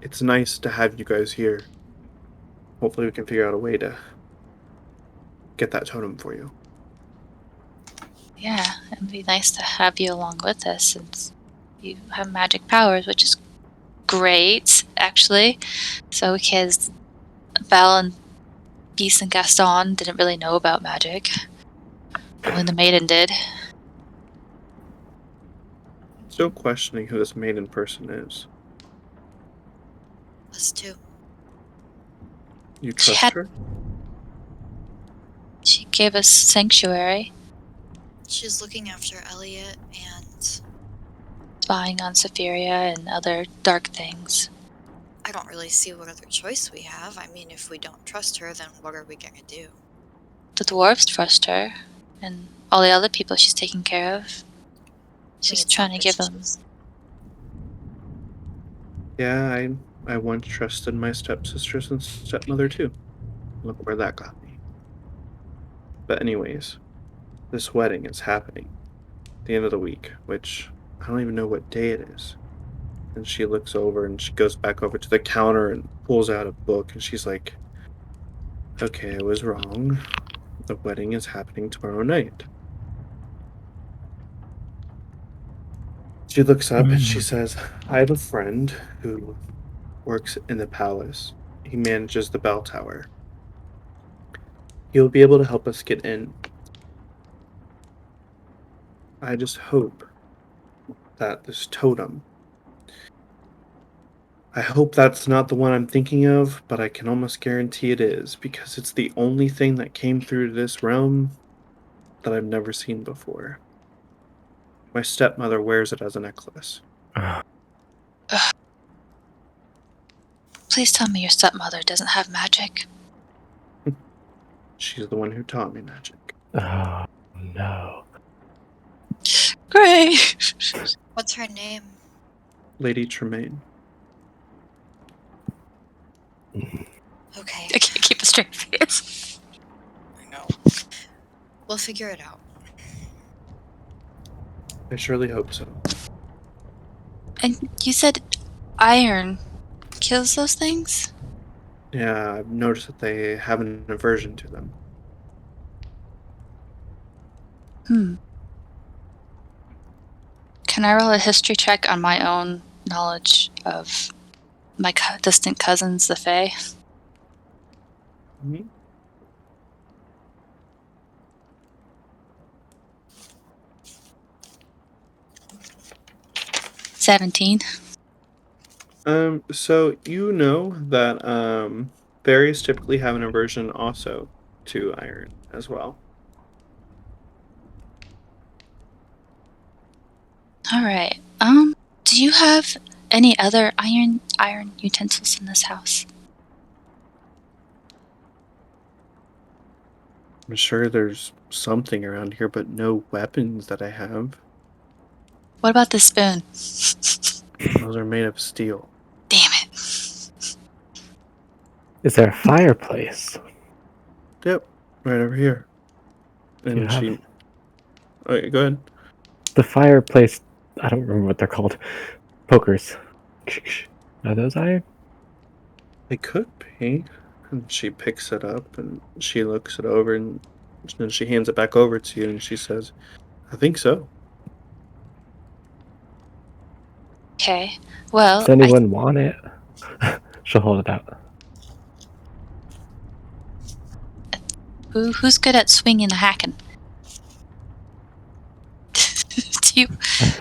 it's nice to have you guys here. Hopefully, we can figure out a way to get that totem for you. Yeah, it'd be nice to have you along with us since you have magic powers, which is great, actually. So, because Belle and Gus and Gaston didn't really know about magic. Only the Maiden did. Still questioning who this maiden person is. Us too. You trust her? She gave us sanctuary, She's looking after Eliot and spying on Sapphiria and other dark things. I don't really see what other choice we have. I mean, if we don't trust her, then what are we gonna do? The dwarves trust her, and all the other people she's taking care of. She's it's trying to not give that them. Yeah, I once trusted my stepsisters and stepmother too. Look where that got me. But anyways, this wedding is happening at the end of the week, which I don't even know what day it is. And she looks over and she goes back over to the counter and pulls out a book and she's like, okay, I was wrong. The wedding is happening tomorrow night. She looks up and she says, I have a friend who works in the palace. He manages the bell tower. He'll be able to help us get in. I just hope that this totem, I hope that's not the one I'm thinking of, but I can almost guarantee it is, because it's the only thing that came through this realm that I've never seen before. My stepmother wears it as a necklace. Please tell me your stepmother doesn't have magic. She's the one who taught me magic. Oh, no. Great! What's her name? Lady Tremaine. Okay, I can't keep a straight face. I know. We'll figure it out. I surely hope so. And you said iron kills those things? Yeah, I've noticed that they have an aversion to them. Can I roll a history check on my own knowledge of my distant cousins, the Fae? Mm-hmm. 17. So you know that fairies typically have an aversion also to iron as well. Alright. Do you have any other iron utensils in this house? I'm sure there's something around here, but no weapons that I have. What about the spoon? Those are made of steel. Damn it. Is there a fireplace? Yep, right over here. You And have- she... Oh, yeah, go ahead. The fireplace, I don't remember what they're called. Pokers. Are those iron? They could be. And she picks it up and she looks it over and then she hands it back over to you and she says, I think so. Okay. Well, Does anyone want it? She'll hold it out. who's good at swinging and hacking? Do you?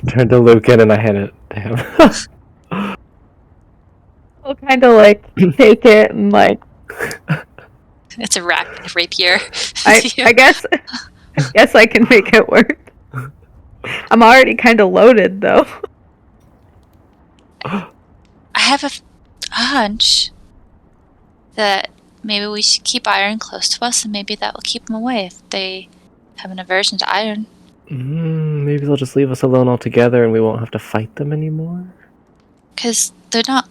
Turn to Lucan and I hand it to him. I'll kind of like take it and like It's a rapier. I guess I can make it work. I'm already kind of loaded though. I have a hunch that maybe we should keep iron close to us, and maybe that will keep them away if they have an aversion to iron. Maybe they'll just leave us alone altogether and we won't have to fight them anymore. Because they're not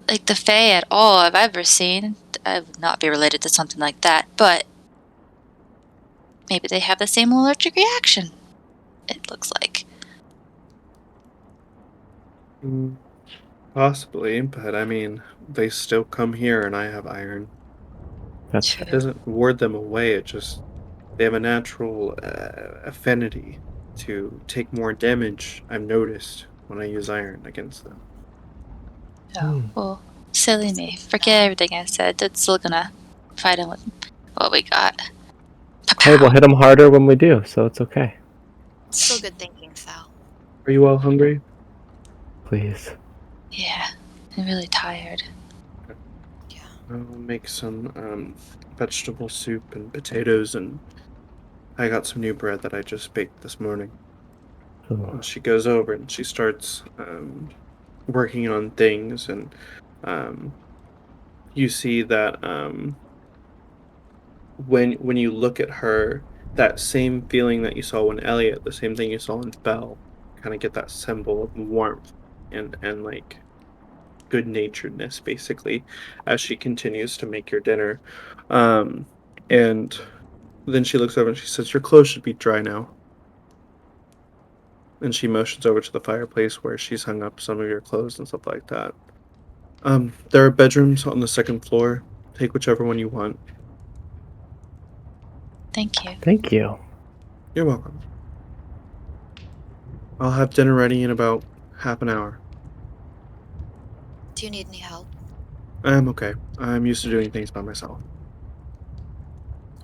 like the Fae at all I've ever seen. I would not be related to something like that, but maybe they have the same allergic reaction, it looks like. Possibly, but I mean, they still come here and I have iron. That's It doesn't ward them away, it just... They have a natural affinity to take more damage, I've noticed, when I use iron against them. Oh, well, silly me. Forget everything I said. It's still gonna fight them with what we got. Hey, we'll hit them harder when we do, so it's okay. Still good thinking, Thal. Are you all hungry? Please. Yeah, I'm really tired. Yeah. I'll make some vegetable soup and potatoes, and I got some new bread that I just baked this morning. Oh. And she goes over and she starts working on things, and um, you see that when you look at her, that same feeling that you saw in Eliot, the same thing you saw in Belle, kind of get that symbol of warmth and like good naturedness, basically, as she continues to make your dinner. Um, and then she looks over and she says, "Your clothes should be dry now." And she motions over to the fireplace where she's hung up some of your clothes and stuff like that. There are bedrooms on the second floor. Take whichever one you want. Thank you. Thank you. You're welcome. I'll have dinner ready in about half an hour. Do you need any help? I'm okay. I'm used to doing things by myself.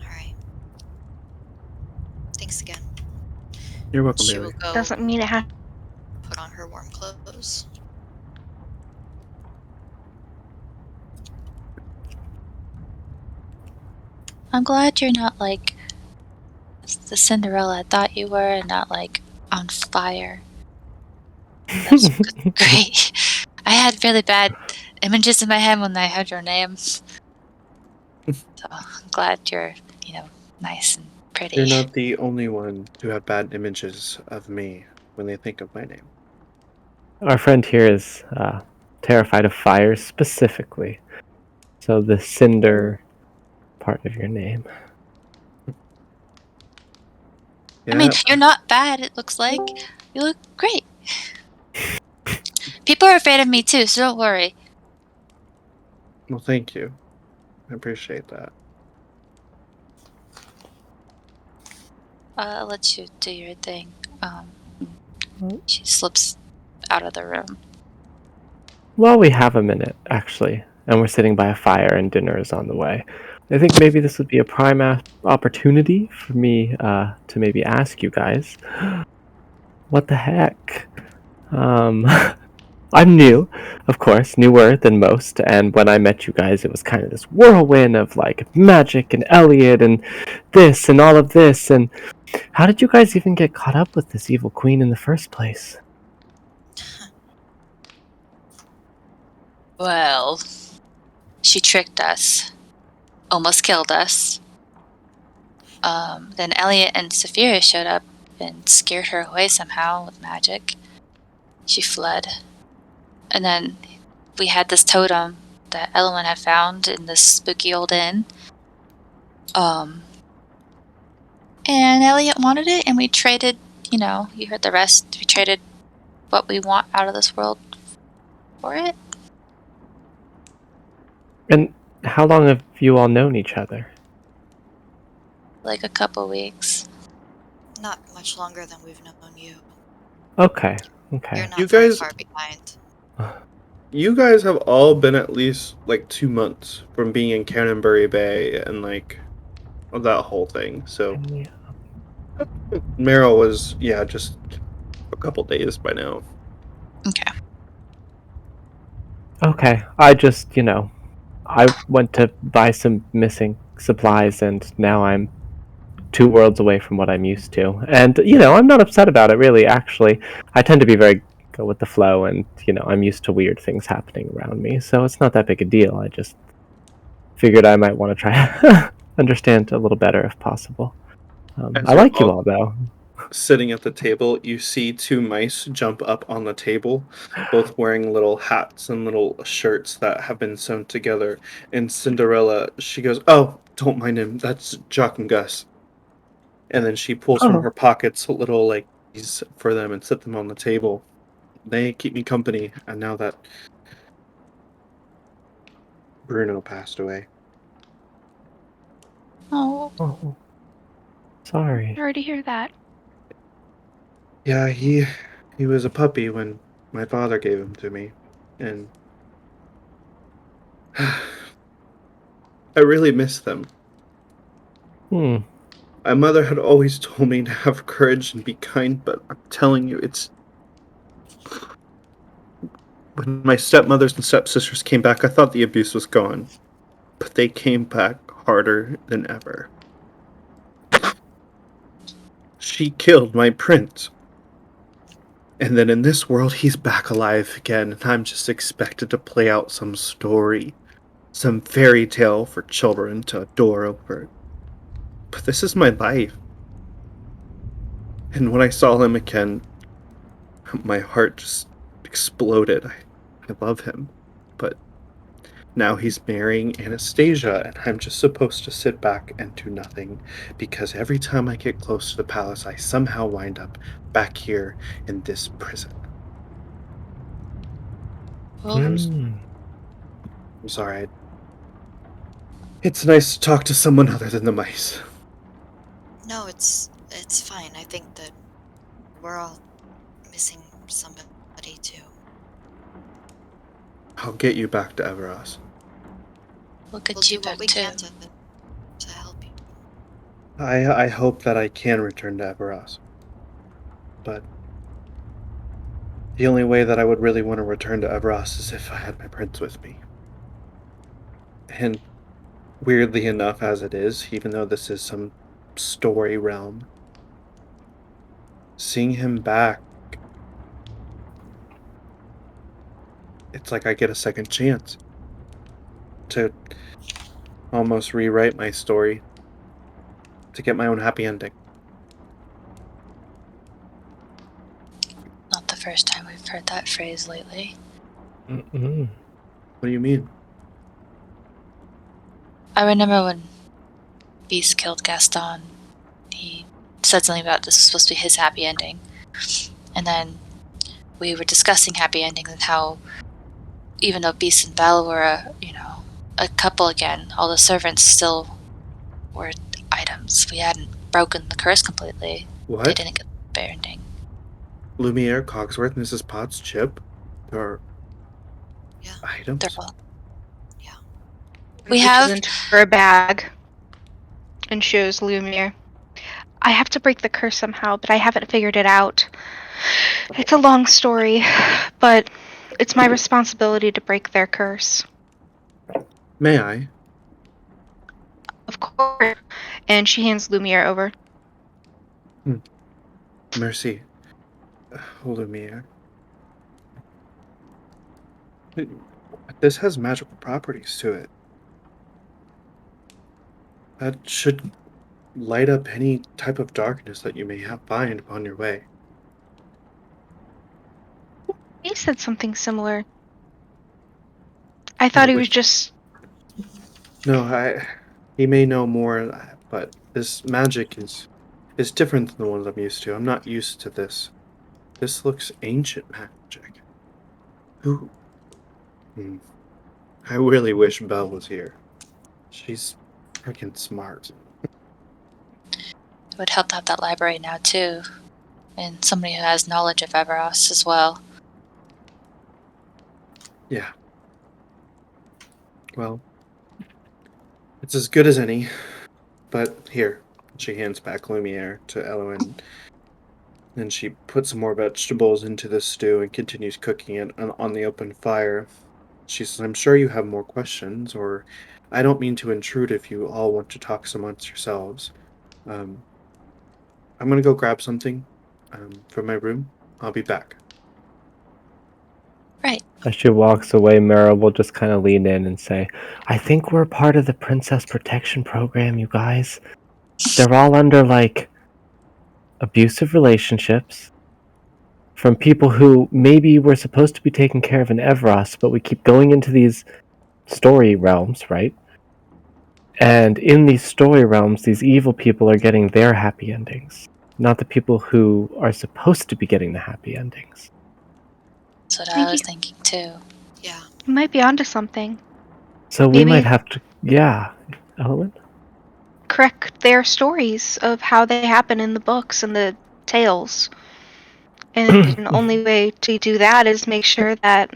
Alright. Thanks again. You're welcome, She will Bailey. go Doesn't mean it has. put on her warm clothes. I'm glad you're not like the Cinderella I thought you were, and not like on fire. That's great. I had really bad images in my head when I heard your name. So I'm glad you're, nice and pretty. You're not the only one to have bad images of me when they think of my name. Our friend here is terrified of fire specifically. So the cinder part of your name. I mean, Yeah, you're not bad, it looks like. You look great. People are afraid of me too, so don't worry. well, thank you. I appreciate that. I'll let you do your thing. She slips out of the room. Well, we have a minute, actually, and we're sitting by a fire and dinner is on the way. I think maybe this would be a prime opportunity for me to maybe ask you guys, what the heck? I'm new, of course, newer than most, and when I met you guys, it was kind of this whirlwind of like magic and Eliot and this and all of this, and how did you guys even get caught up with this evil queen in the first place? Well, she tricked us. Almost killed us. Then Eliot and Sapphiria showed up and scared her away somehow with magic. She fled. And then we had this totem that Evelyn had found in this spooky old inn. And Eliot wanted it, and we traded, you heard the rest. We traded what we want out of this world for it. And how long have you all known each other? Like a couple weeks. Not much longer than we've known you. Okay. You're not You very guys- far behind. You guys have all been at least like 2 months from being in Canterbury Bay and like that whole thing. So Meryl was, just a couple days by now. Okay. Okay, I just, I went to buy some missing supplies and now I'm 2 worlds away from what I'm used to. And, I'm not upset about it, really, actually. I tend to be very go with the flow and, I'm used to weird things happening around me, so it's not that big a deal. I just figured I might want to try to understand a little better if possible. As I you're like you all all, though. sitting at the table, you see two mice jump up on the table, both wearing little hats and little shirts that have been sewn together. And Cinderella, she goes, "Oh, don't mind him. That's Jaq and Gus." And then she pulls from Oh. her pockets little like keys for them and set them on the table. They keep me company, and now that Bruno passed away. Oh, Oh. Sorry. Sorry to hear that. Yeah, he was a puppy when my father gave him to me, and I really miss them. Hmm. My mother had always told me to have courage and be kind, but I'm telling you, When my stepmothers and stepsisters came back, I thought the abuse was gone. But they came back harder than ever. She killed my prince. And then in this world, he's back alive again, and I'm just expected to play out some story, some fairy tale for children to adore over. But this is my life. And when I saw him again, my heart just exploded. I love him. But now he's marrying Anastasia, and I'm just supposed to sit back and do nothing, because every time I get close to the palace, I somehow wind up back here in this prison. Well, I'm sorry. It's nice to talk to someone other than the mice. No, it's fine. I think that we're all missing somebody too. I'll get you back to Everas. we'll get We'll you do back what we too. can to help you. I hope that I can return to Everas. But the only way that I would really want to return to Everas is if I had my prince with me. And weirdly enough, as it is, even though this is some story realm, seeing him back, it's like I get a second chance to almost rewrite my story, to get my own happy ending. Not the first time we've heard that phrase lately. Mm-mm. What do you mean? I remember when Beast killed Gaston, he said something about this was supposed to be his happy ending. And then we were discussing happy endings and how even though Beast and Belle were a couple again, all the servants still were items. We hadn't broken the curse completely. They What? didn't get the happy ending. Lumiere, Cogsworth, Mrs. Potts, Chip? Are Yeah. items? They're all. Yeah. We Reaches have- into her bag and shows Lumiere. I have to break the curse somehow, but I haven't figured it out. It's a long story, but it's my responsibility to break their curse. May I? Of course. And she hands Lumiere over. Merci. Lumiere. This has magical properties to it. That should light up any type of darkness that you may find upon your way. He said something similar. I thought he was just... No, he may know more, but this magic is different than the ones I'm used to. I'm not used to this. This looks ancient magic. Who? I really wish Belle was here. She's freaking smart. It would help to have that library now too, and somebody who has knowledge of Everas as well. Yeah. Well, it's as good as any. But here, she hands back Lumiere to Evelyn. Then she puts some more vegetables into the stew and continues cooking it on the open fire. She says, I'm sure you have more questions, or I don't mean to intrude if you all want to talk amongst yourselves. I'm going to go grab something from my room. I'll be back. Right. As she walks away, Meryl will just kind of lean in and say, I think we're part of the Princess Protection Program, you guys. They're all under, like, abusive relationships from people who maybe were supposed to be taken care of in Everas, but we keep going into these story realms, right? And in these story realms, these evil people are getting their happy endings, not the people who are supposed to be getting the happy endings. That's what Thank I was you. thinking too. Yeah. You might be onto something. So we Maybe- might have to, yeah, Evelyn? Correct their stories of how they happen in the books and the tales. And the only way to do that is make sure that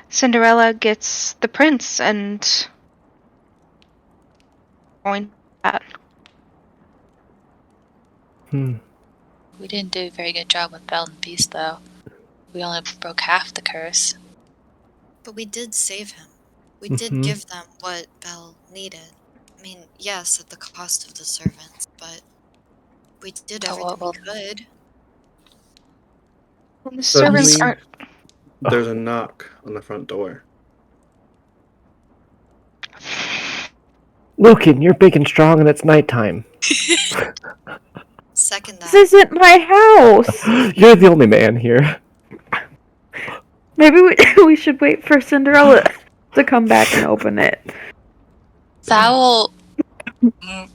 Cinderella gets the prince and going that. We didn't do a very good job with Belle and Beast though. We only broke half the curse. But we did save him. We Mhm. did give them what Belle needed. I mean, yes, at the cost of the servants, but we did Oh, everything well, we could. The servants Suddenly, aren't. there's a knock on the front door. Lucan, you're big and strong, and it's nighttime. Second This that. isn't my house. You're the only man here. Maybe we should wait for Cinderella to come back and open it. Thal.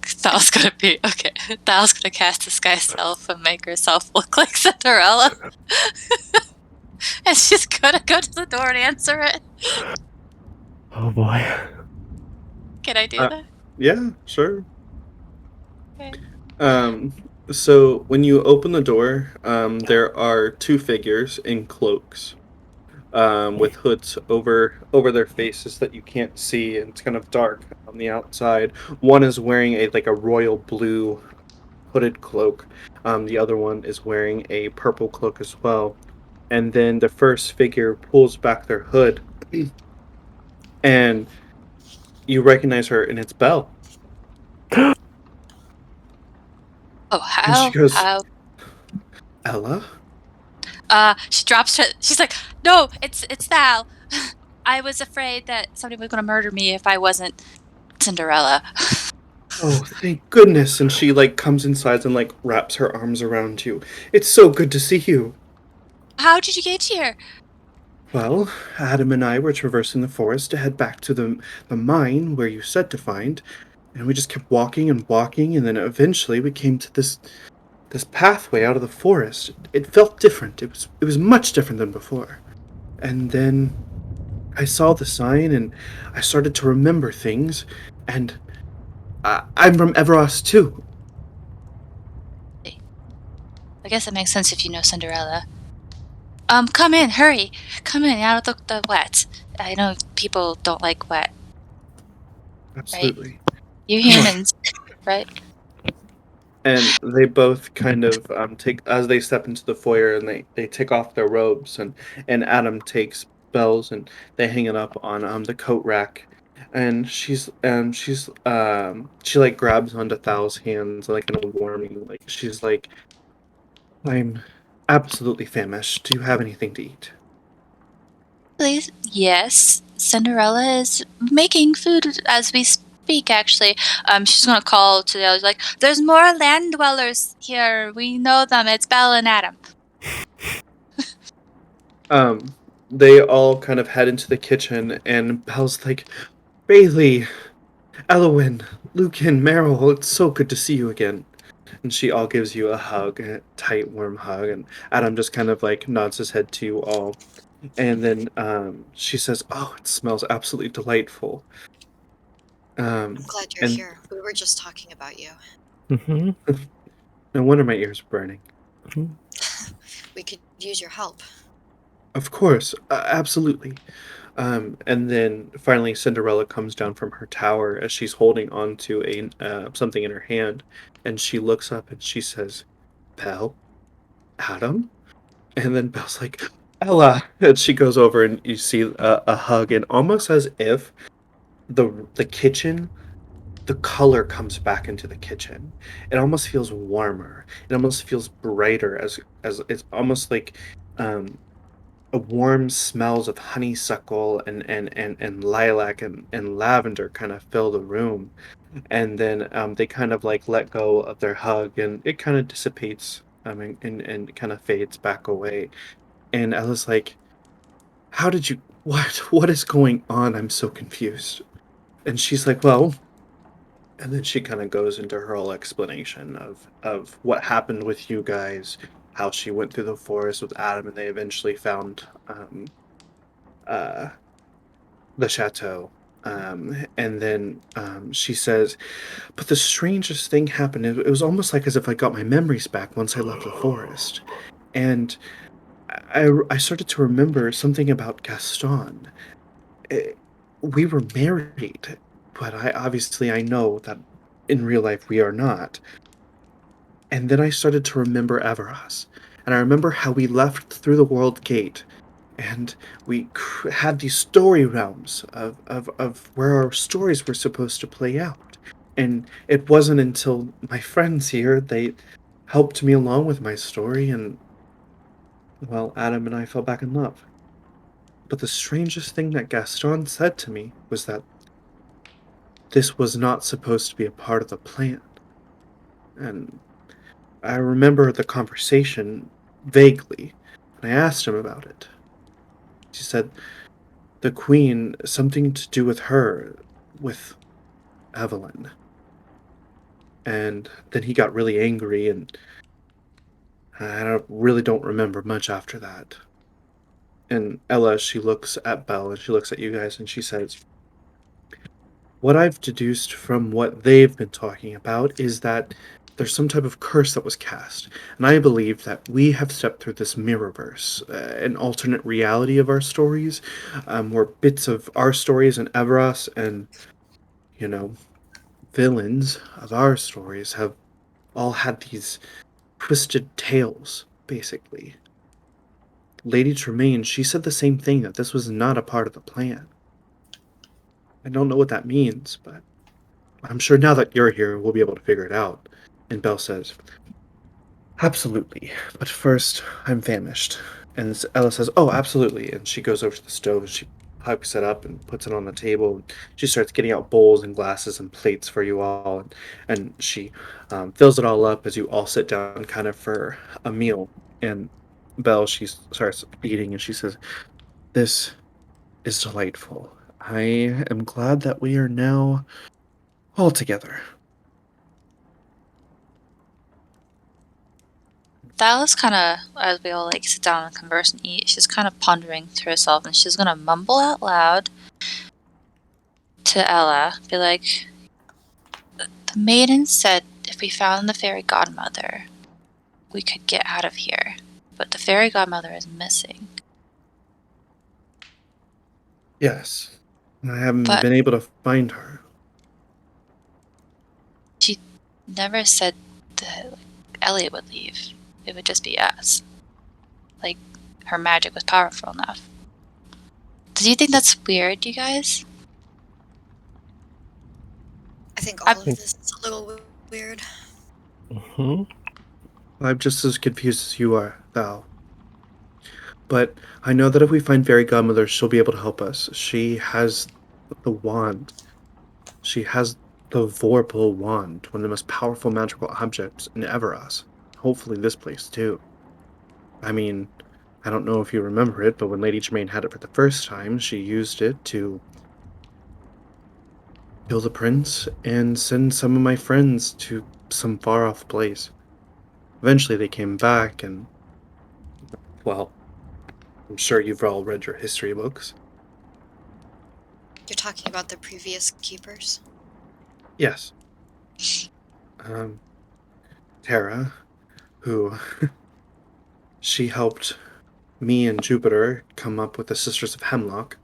Thal's gonna be okay. Thal's gonna cast Disguise Self and make herself look like Cinderella. And she's gonna go to the door and answer it. Oh boy. Can I do Uh, that? Yeah, sure. Okay. So when you open the door, there are two figures in cloaks, with hoods over their faces that you can't see, and it's kind of dark on the outside. One is wearing a royal blue hooded cloak. The other one is wearing a purple cloak as well. And then the first figure pulls back their hood, and you recognize her, and it's Belle. Oh, And she goes, how? Ella? She drops her. She's like, "No, it's Thal. I was afraid that somebody was gonna murder me if I wasn't Cinderella." Oh, thank goodness. And she comes inside and wraps her arms around you. It's so good to see you. How did you get here? Well, Adam and I were traversing the forest to head back to the mine where you said to find, and we just kept walking and walking, and then eventually we came to this pathway out of the forest. It felt different. It was much different than before. And then I saw the sign and I started to remember things, and I'm from Everas too. I guess that makes sense if you know Cinderella. Come in, hurry! Come in, out of the wet. I know people don't like wet. Absolutely. You Come on. humans, right? And they both kind of take, as they step into the foyer, and they take off their robes, and Adam takes Belle's and they hang it up on the coat rack, and she grabs onto Thal's hands in a warming, she's like, I'm absolutely famished. Do you have anything to eat? Please, yes. Cinderella is making food as we speak. Actually, she's gonna call to the others like, "There's more land dwellers here. We know them. It's Belle and Adam." They all kind of head into the kitchen, and Belle's like, Bailey, Evelyn, Lucan, Meryl, it's so good to see you again. And she all gives you a hug, a tight, warm hug, and Adam just kind of nods his head to you all. And then she says, "Oh, it smells absolutely delightful." I'm glad you're And here. We were just talking about you. Mm-hmm. no wonder my ears are burning. We could use your help. Of course, absolutely. And then finally, Cinderella comes down from her tower as she's holding on to something in her hand, and she looks up and she says, "Belle, Adam?" And then Belle's like, "Ella," and she goes over and you see a hug, and almost as if the kitchen, the color comes back into the kitchen. It almost feels warmer. It almost feels brighter, as it's almost like a warm smells of honeysuckle and lilac and lavender kind of fill the room. And then they kind of let go of their hug, and it kind of dissipates, and kind of fades back away. And Ella's like, "How did you? What is going on? I'm so confused." And she's like, "Well," and then she kind of goes into her whole explanation of what happened with you guys, how she went through the forest with Adam, and they eventually found uh, the chateau. And then she says, "But the strangest thing happened. It was almost like as if I got my memories back once I left the forest, and I started to remember something about Gaston. Eh, we were married, but I know that in real life we are not. And then I started to remember Everas, and I remember how we left through the world gate, and we had these story realms of where our stories were supposed to play out. And it wasn't until my friends here, they helped me along with my story, and, well, Adam and I fell back in love. But the strangest thing that Gaston said to me was that this was not supposed to be a part of the plan. And I remember the conversation vaguely, and I asked him about it. She said the queen, something to do with her, with Evelyn. And then he got really angry, and really don't remember much after that. And Ella, she looks at Belle and she looks at you guys and she says, what I've deduced from what they've been talking about is that there's some type of curse that was cast. And I believe that we have stepped through this mirrorverse, an alternate reality of our stories, where bits of our stories and Everas and, you know, villains of our stories have all had these twisted tales, basically. Lady Tremaine, she said the same thing, that this was not a part of the plan. I don't know what that means, but I'm sure now that you're here, we'll be able to figure it out. And Belle says, absolutely, but first, I'm famished. And Ella says, oh, absolutely. And she goes over to the stove and she hooks it up and puts it on the table. And she starts getting out bowls and glasses and plates for you all. And she fills it all up as you all sit down kind of for a meal. And Belle, she starts eating and she says, this is delightful. I am glad that we are now all together. Thal is kind of, as we all like sit down and converse and eat, she's kind of pondering to herself, and she's gonna mumble out loud to Ella, be like, the maiden said if we found the fairy godmother, we could get out of here. But the fairy godmother is missing. Yes. I haven't But been able to find her. she never said that Eliot would leave. It would just be us. Like, her magic was powerful enough. Do you think that's weird, you guys? I think all of this is a little weird. Mm-hmm. I'm just as confused as you are, Thal. But I know that if we find Fairy Godmother, she'll be able to help us. She has the wand. She has the Vorpal Wand, one of the most powerful magical objects in Everas. Hopefully this place, too. I mean, I don't know if you remember it, but when Lady Tremaine had it for the first time, she used it to kill the prince and send some of my friends to some far-off place. Eventually they came back and, well, I'm sure you've all read your history books. You're talking about the previous keepers? Yes. Tara, who she helped me and Jupiter come up with the Sisters of Hemlock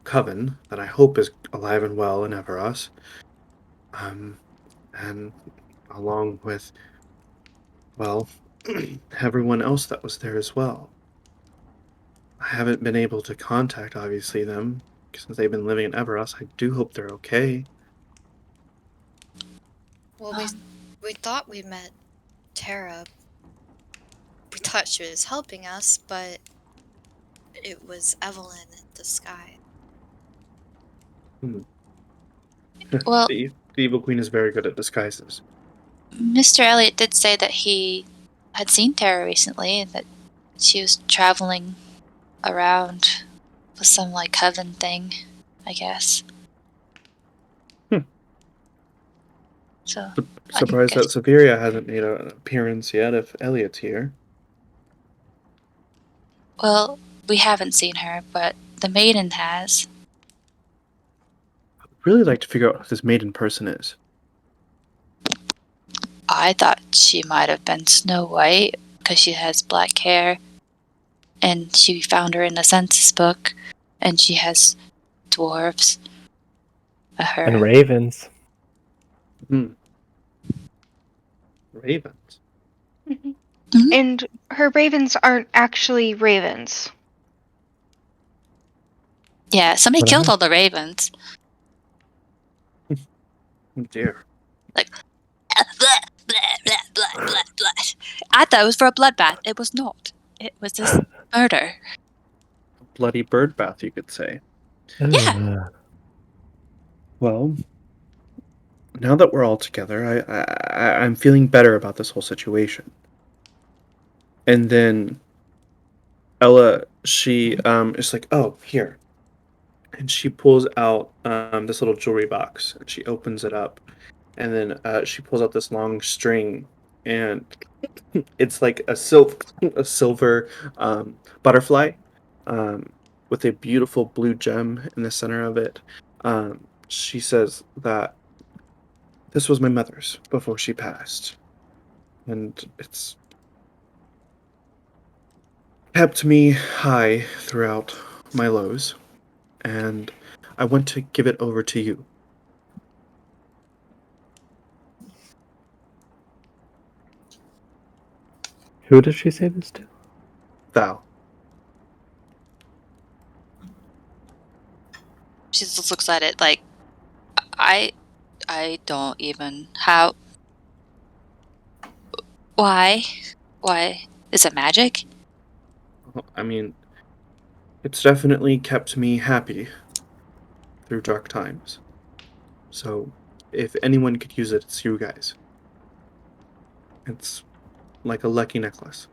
coven that I hope is alive and well in Everas. And along with, well, everyone else that was there as well. I haven't been able to contact, obviously, them since they've been living in Everas. I do hope they're okay. Well, we thought we met Tara. We thought she was helping us, but it was Evelyn in disguise. Well, The Evil Queen is very good at disguises. Mr. Eliot did say that he had seen Tara recently and that she was traveling around with some, like, coven thing, I guess. So, Surprised that Sapphiria hasn't made an appearance yet if Eliot's here. well, we haven't seen her, but the maiden has. I'd really like to figure out who this maiden person is. I thought she might have been Snow White because she has black hair, and she found her in the census book, and she has dwarves. And ravens. Ravens. And her ravens aren't actually ravens. Yeah, somebody What killed happened? all the ravens. Oh dear. Like, blah, blah, blah, blah, blah, blah. I thought it was for a bloodbath. It was not. It was just murder. Bloody bird bath, you could say. Yeah. Well, now that we're all together, I'm feeling better about this whole situation. And then Ella, she is like, "Oh, here," and she pulls out this little jewelry box, and she opens it up, and then she pulls out this long string, and it's like a silver butterfly, with a beautiful blue gem in the center of it. She says that this was my mother's before she passed, and it's kept me high throughout my lows, and I want to give it over to you. Who does she say this to? Thal. She just looks at it like, I don't even how. Why? Why? Is it magic? I mean, it's definitely kept me happy through dark times. So, if anyone could use it, it's you guys. It's like a lucky necklace.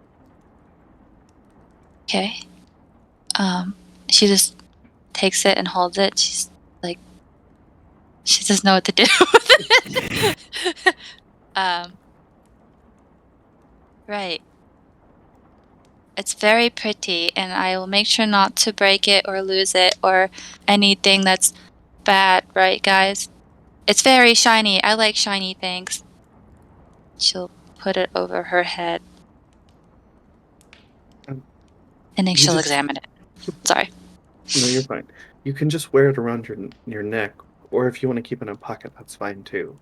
Okay. She just takes it and holds it. She's like, she doesn't know what to do with it. Right. It's very pretty, and I will make sure not to break it or lose it or anything that's bad, right, guys? It's very shiny. I like shiny things. She'll put it over her head. Um, And then you she'll just- examine it. Sorry. No, you're fine. You can just wear it around your neck, or if you want to keep it in a pocket, that's fine too.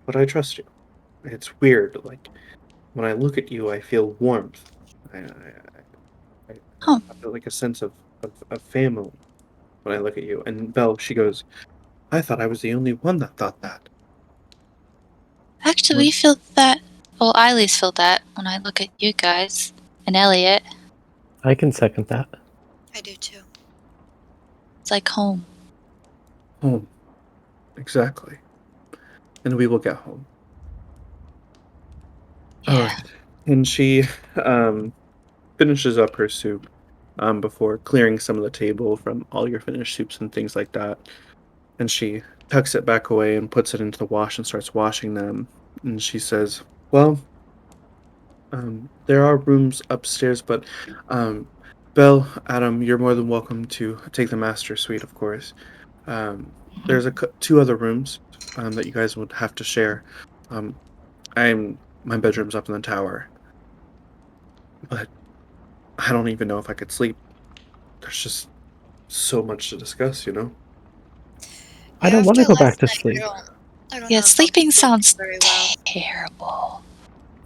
But I trust you. It's weird. Like when I look at you, I feel warmth. Oh. I feel like a sense of family when I look at you. And Belle, she goes, "I thought I was the only one that thought that." Actually, we feel that. Well, I at least feel that when I look at you guys and Eliot. I can second that. I do too. It's like home. Home. Exactly. And we will get home. Yeah. Alright. And she finishes up her soup before clearing some of the table from all your finished soups and things like that. And she tucks it back away and puts it into the wash and starts washing them. And she says, "Well, there are rooms upstairs, but Belle, Adam, you're more than welcome to take the master suite, of course. There's two other rooms that you guys would have to share. My bedroom's up in the tower, but I don't even know if I could sleep. There's just so much to discuss, you know." I don't want to after go back last to night, sleep. I don't Yeah, know if I'll sleeping be sounds very well. terrible.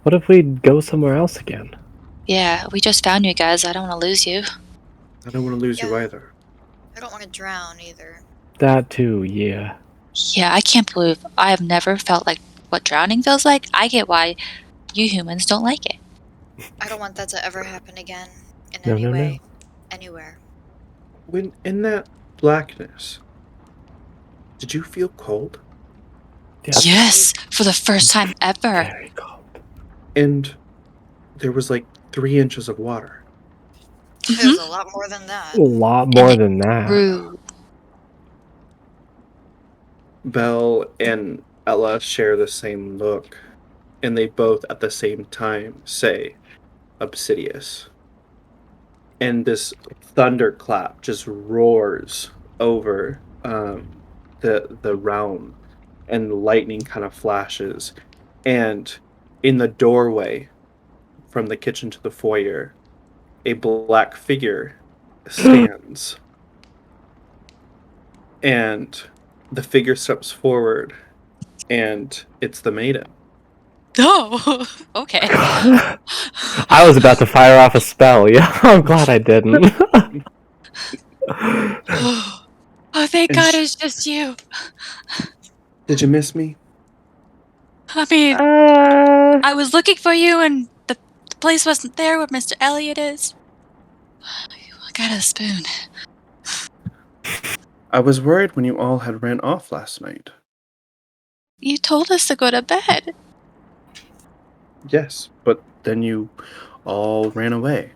What if we go somewhere else again? Yeah, we just found you guys. I don't want to lose you. I don't want to lose you Yeah. either. I don't want to drown either. That too, yeah. Yeah, I can't believe I have never felt like what drowning feels like. I get why you humans don't like it. I don't want that to ever happen again in No, any no, no. way, anywhere. When in that blackness, did you feel cold? Yes. Yes, for the first time ever. Very cold. And there was like 3 inches of water. It was a lot more than that. A lot more it than that. Rude. Belle and Ella share the same look, and they both at the same time say Obsidious. And this thunderclap just roars over the realm, and lightning kind of flashes. And in the doorway from the kitchen to the foyer, a black figure stands. And the figure steps forward, and it's the maiden. Oh, okay. I was about to fire off a spell. Yeah, I'm glad I didn't. Oh, thank And God it's just you. Did you miss me? I mean, Uh, I was looking for you and the place wasn't there where Mr. Eliot is. I got a spoon. I was worried when you all had ran off last night. You told us to go to bed. Yes, but then you all ran away.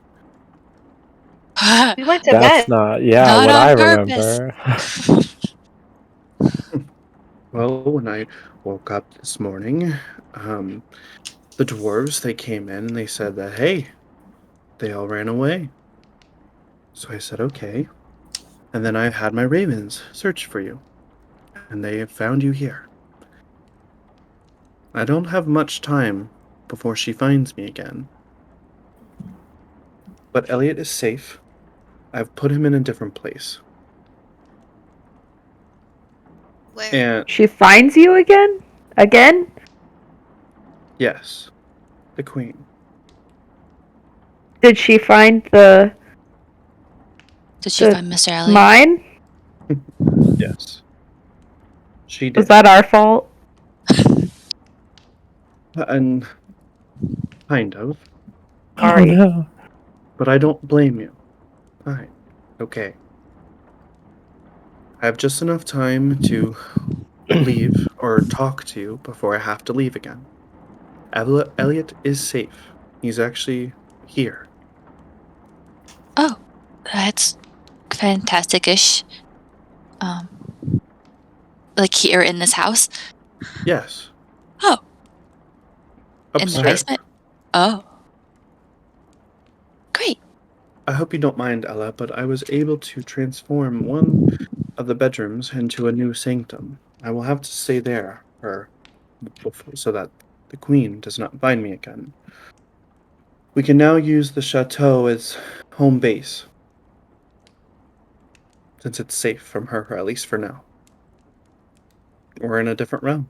We went to That's bed. not, Not what on I purpose. remember. Well, when I woke up this morning, um, the dwarves, they came in and they said that, hey, they all ran away. So I said, okay. And then I had my ravens search for you, and they have found you here. I don't have much time before she finds me again. But Eliot is safe. I've put him in a different place. Where? And she finds you again? Again? yes, the queen. Did she find the Did she find Mr. Eliot? mine? Yes, she Was did. that our fault? And kind of. Oh Sorry. no. But I don't blame you. Fine. Okay. I have just enough time to leave or talk to you before I have to leave again. Eliot is safe. He's actually here. Oh, that's fantastic-ish. Like here in this house? Yes. Oh, in the Upstairs. basement? Oh. Great. I hope you don't mind, Ella, but I was able to transform one of the bedrooms into a new sanctum. I will have to stay there so that the queen does not find me again. We can now use the chateau as home base, since it's safe from her, at least for now. We're in a different realm.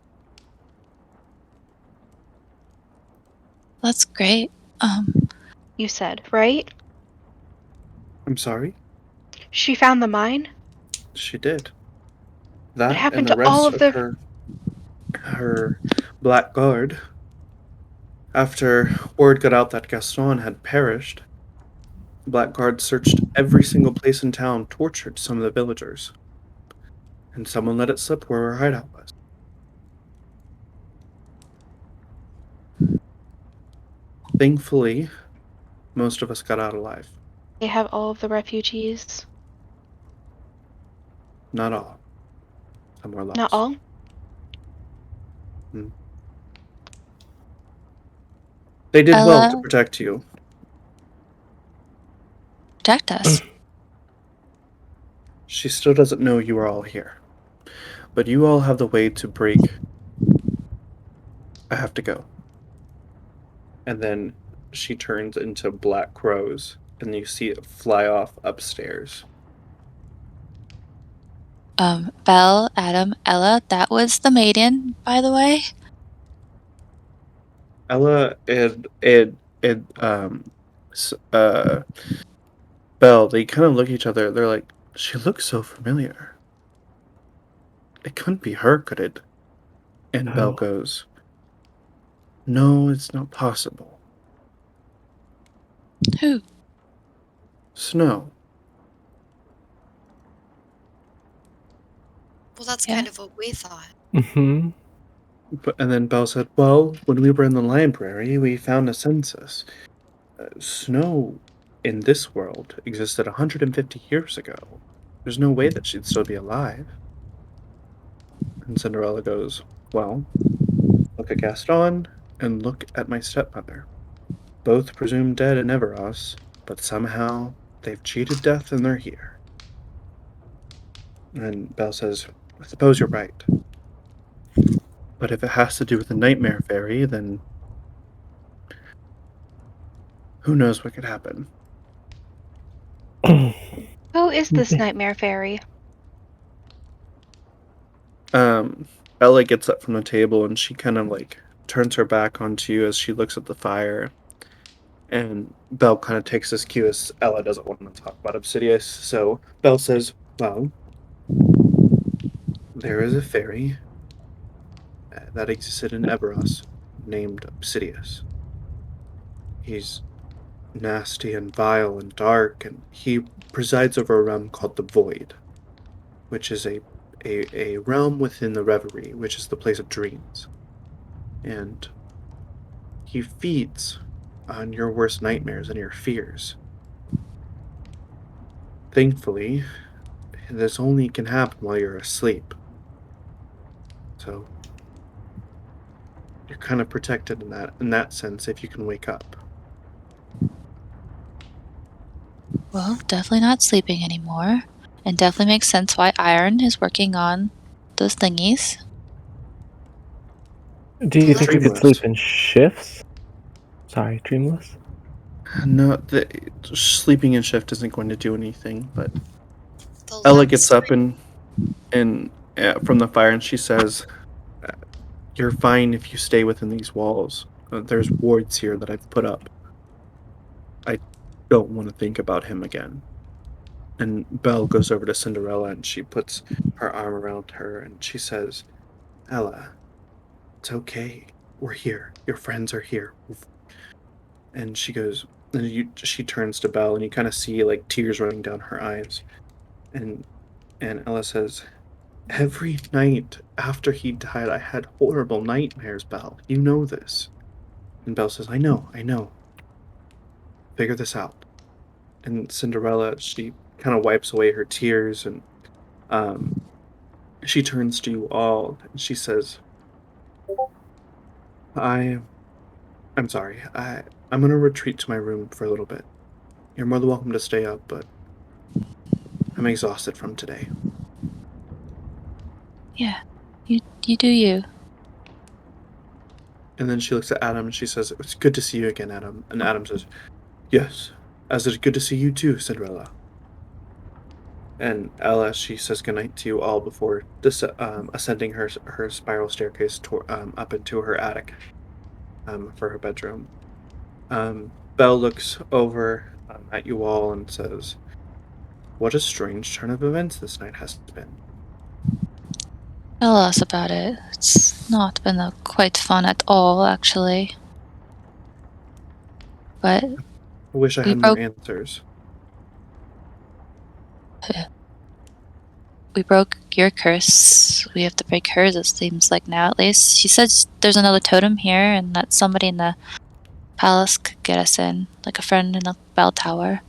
That's great. You said, right? I'm sorry? She found the mine? She did. What That and happened the to all rest of of the. her black guard. After word got out that Gaston had perished, the black guard searched every single place in town, tortured some of the villagers, and someone let it slip where her hideout was. Thankfully, most of us got out alive. They have all of the refugees? Not all. Some were Not lost. all? They did well to Ella, protect you. protect us. She still doesn't know you are all here. But you all have the way to break. I have to go. And then she turns into black crows, and you see it fly off upstairs. Belle, Adam, Ella, that was the maiden, by the way. Ella and s- uh Belle, they kind of look at each other. They're like, she looks so familiar. It couldn't be her, could it? And Belle No. goes, no, it's not possible. Who? Snow. Well, that's Yeah. kind of what we thought. Mm-hmm. And then Belle said, well, when we were in the library, we found a census. Snow in this world existed 150 years ago. There's no way that she'd still be alive. And Cinderella goes, well, look at Gaston and look at my stepmother. Both presumed dead in Everas, but somehow they've cheated death and they're here. And Belle says, I suppose you're right. But if it has to do with the nightmare fairy, then who knows what could happen. Who is this nightmare fairy? Ella gets up from the table and she kind of like turns her back onto you as she looks at the fire. And Belle kind of takes this cue as Ella doesn't want to talk about Obsidious. So Belle says, well, there is a fairy that existed in Everas named Obsidious. He's nasty and vile and dark, and he presides over a realm called the Void, which is a realm within the Reverie, which is the place of dreams. And he feeds on your worst nightmares and your fears. Thankfully, this only can happen while you're asleep. So you're kind of protected in that sense if you can wake up. Well, definitely not sleeping anymore. And definitely makes sense why Iron is working on those thingies. Do you think we could Dreamless. sleep in shifts? Sorry, Dreamless? No, sleeping in shift isn't going to do anything, but The Ella last gets up and from the fire and she says, "You're fine if you stay within these walls. There's wards here that I've put up. I don't want to think about him again." And Belle goes over to Cinderella and she puts her arm around her and she says, "Ella, it's okay. We're here. Your friends are here." And she goes, and she turns to Belle and you kind of see like tears running down her eyes. And Ella says, "Every night after he died, I had horrible nightmares, Belle. You know this." And Belle says, I know. Figure this out." And Cinderella, she kind of wipes away her tears and she turns to you all and she says, I'm sorry. I'm going to retreat to my room for a little bit. You're more than welcome to stay up, but I'm exhausted from today." Yeah, you do you. And then she looks at Adam and she says, "It's good to see you again, Adam." And Adam says, "Yes, as it's good to see you too, Cinderella." And Ella, she says goodnight to you all before ascending her spiral staircase up into her attic for her bedroom. Belle looks over at you all and says, "What a strange turn of events this night has been." Tell us about it. It's not been quite fun at all, actually. But I wish I we had more broke answers. we broke your curse. We have to break hers, it seems like now at least. She says there's another totem here and that somebody in the palace could get us in, like a friend in the bell tower.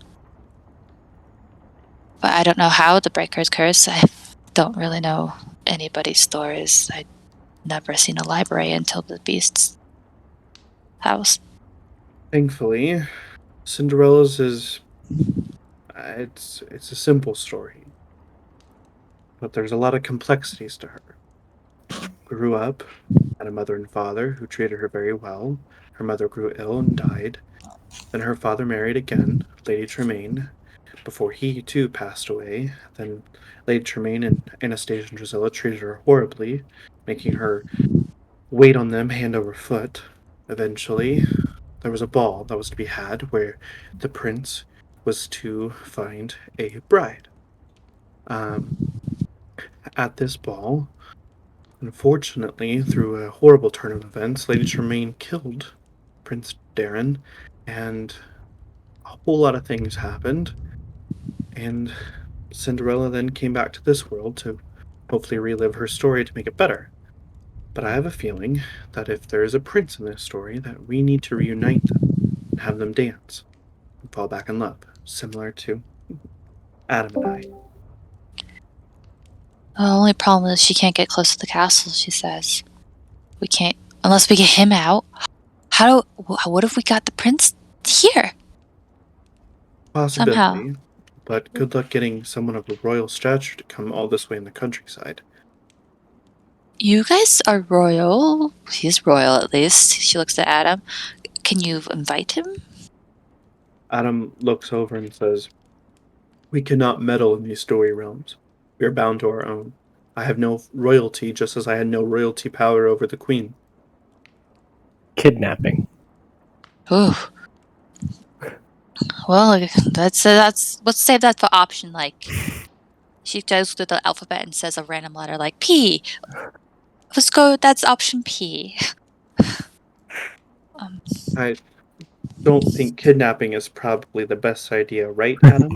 But I don't know how to break her curse. I don't really know anybody's stories. I'd never seen a library until the beast's house. Thankfully, Cinderella's is it's a simple story, but there's a lot of complexities to her. Grew up, had a mother and father who treated her very well. Her mother grew ill and died. Then her father married again, Lady Tremaine, before he too passed away. Then Lady Tremaine and Anastasia and Drusilla treated her horribly, making her wait on them hand over foot. Eventually, there was a ball that was to be had where the prince was to find a bride. At this ball, unfortunately, through a horrible turn of events, Lady Tremaine killed Prince Darren, and a whole lot of things happened. And Cinderella then came back to this world to hopefully relive her story to make it better. But I have a feeling that if there is a prince in this story, that we need to reunite them and have them dance and fall back in love, similar to Adam and I. The only problem is she can't get close to the castle, she says. We can't, unless we get him out. What if we got the prince here? Possibility, Somehow. but good luck getting someone of a royal stature to come all this way in the countryside. You guys are royal. He's royal, at least. She looks at Adam. Can you invite him? Adam looks over and says, "We cannot meddle in these story realms. We are bound to our own. I have no royalty, just as I had no royalty power over the queen." Kidnapping. Ooh. Well, let's save that for option. Like, she goes through the alphabet and says a random letter like P. Let's go. That's option P. I don't think kidnapping is probably the best idea, right, Adam?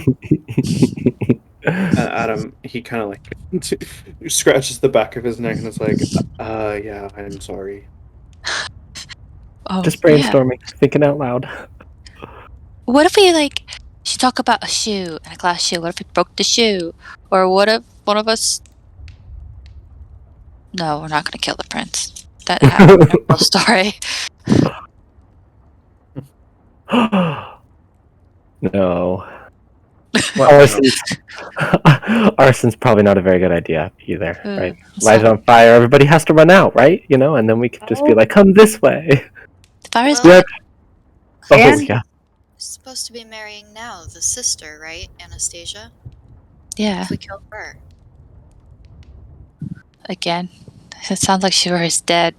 Adam, he kind of like scratches the back of his neck and is like, yeah, I'm sorry. Just Yeah. brainstorming, thinking out loud. What if she talk about a shoe and a glass shoe? What if we broke the shoe? Or what if one of us? No, we're not going to kill the prince. That happened in our story. No. What? Arson's probably not a very good idea either, right? It's Light it not- on fire, everybody has to run out, right? And then we could just be like, come this way. The fire is Well, Oh, And- yeah. supposed to be marrying now the sister, right, Anastasia? yeah. If we kill her. Again, it sounds like she was dead.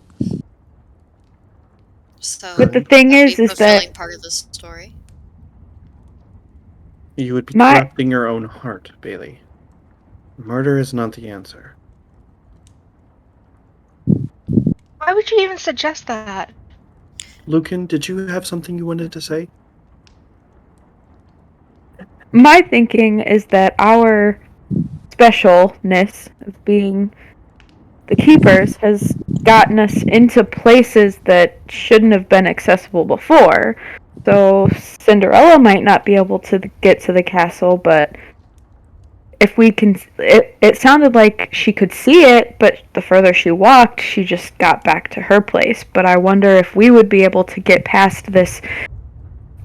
So But the thing that'd is be that fulfilling part of the story. You would be My- corrupting your own heart, Bailey. Murder is not the answer. Why would you even suggest that? Lucan, did you have something you wanted to say? my thinking is that our specialness of being the keepers has gotten us into places that shouldn't have been accessible before. So Cinderella might not be able to get to the castle, but if we can, it sounded like she could see it, but the further she walked, she just got back to her place. But I wonder if we would be able to get past this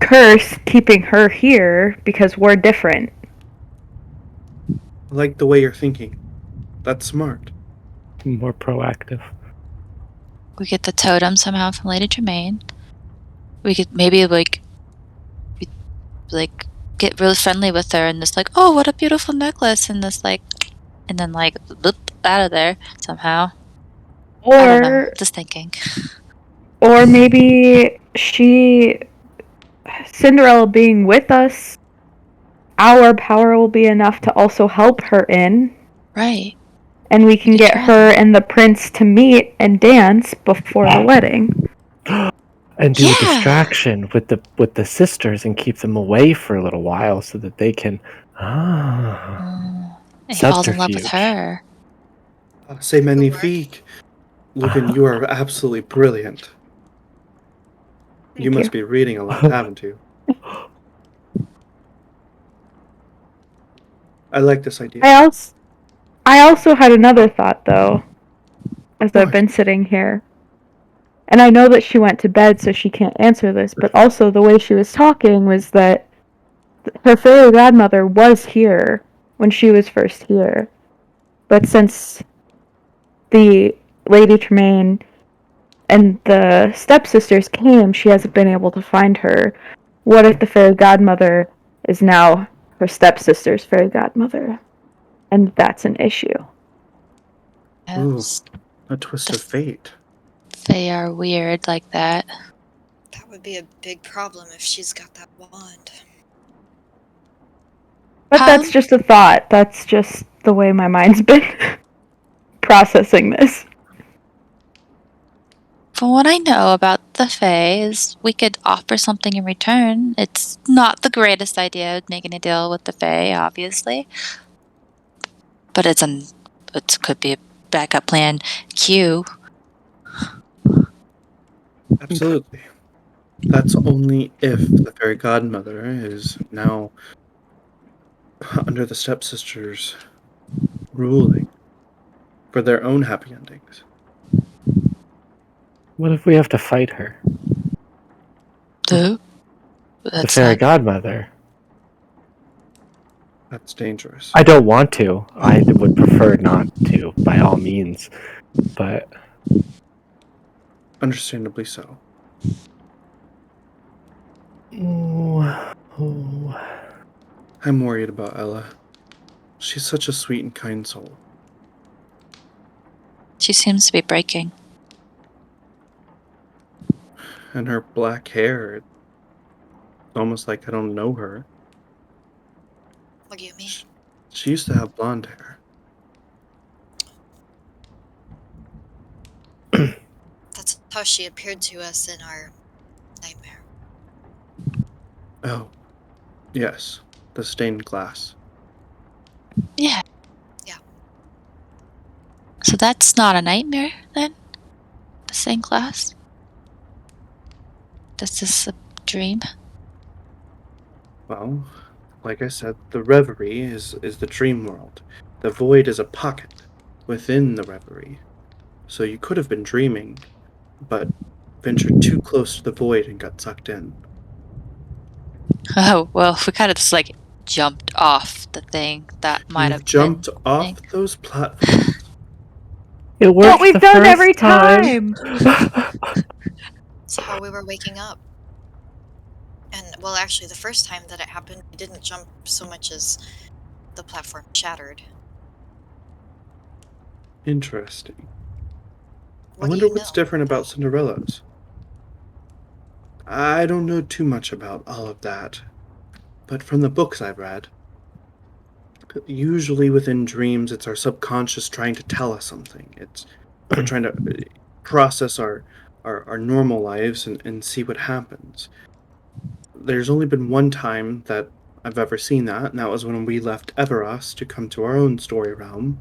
curse keeping her here because we're different. I like the way you're thinking. That's smart. More proactive. We get the totem somehow from Lady Tremaine. We could maybe get really friendly with her and just oh, what a beautiful necklace, and this and then bloop, out of there somehow. I don't know. Or Just thinking. or maybe Cinderella being with us, our power will be enough to also help her in. Right. And we can could get try her that. and the prince to meet and dance before the wedding. And do a Yeah. distraction with the sisters and keep them away for a little while so that they can And he falls in love with subterfuge. her. C'est Good work. magnifique. Lucan, you are absolutely brilliant. You Thank must you. be reading a lot, haven't you? I like this idea. I also had another thought though, as I've What? been sitting here. And I know that she went to bed, so she can't answer this, but also the way she was talking was that her fairy godmother was here when she was first here. But since the Lady Tremaine and the stepsisters came, she hasn't been able to find her. What if the fairy godmother is now her stepsister's fairy godmother? And that's an issue. Ooh, Yes. a twist of fate. They are weird like that. That would be a big problem if she's got that wand. But that's just a thought. That's just the way my mind's been processing this. From what I know about the Fae is we could offer something in return. It's not the greatest idea making a deal with the Fae, obviously. But it could be a backup plan Q. Absolutely. That's only if the fairy godmother is now under the stepsisters' ruling for their own happy endings. What if we have to fight her? The The fairy godmother. That's dangerous. I don't want to. I would prefer not to, by all means. But Understandably so. oh. I'm worried about Ella. She's such a sweet and kind soul. She seems to be breaking. And her black hair, almost like I don't know her. What do you mean? She used to have blonde hair. That's how she appeared to us in our nightmare. Oh, yes, the stained glass. Yeah. Yeah. So that's not a nightmare then? The same class? This is a dream? Well, like I said, the reverie is the dream world. The void is a pocket within the reverie. So you could have been dreaming, but ventured too close to the void and got sucked in. Oh, well, we kind of just like jumped off the thing that might You've have jumped been off those platforms. It worked What we've the done first every time. It's how we were waking up. And, well, actually, the first time that it happened, we didn't jump so much as the platform shattered. Interesting. What I do wonder you what's know? different about Cinderellas. I don't know too much about all of that, but from the books I've read, usually within dreams, it's our subconscious trying to tell us something. We're trying to process our normal lives and see what happens. There's only been one time that I've ever seen that, and that was when we left Everas to come to our own story realm.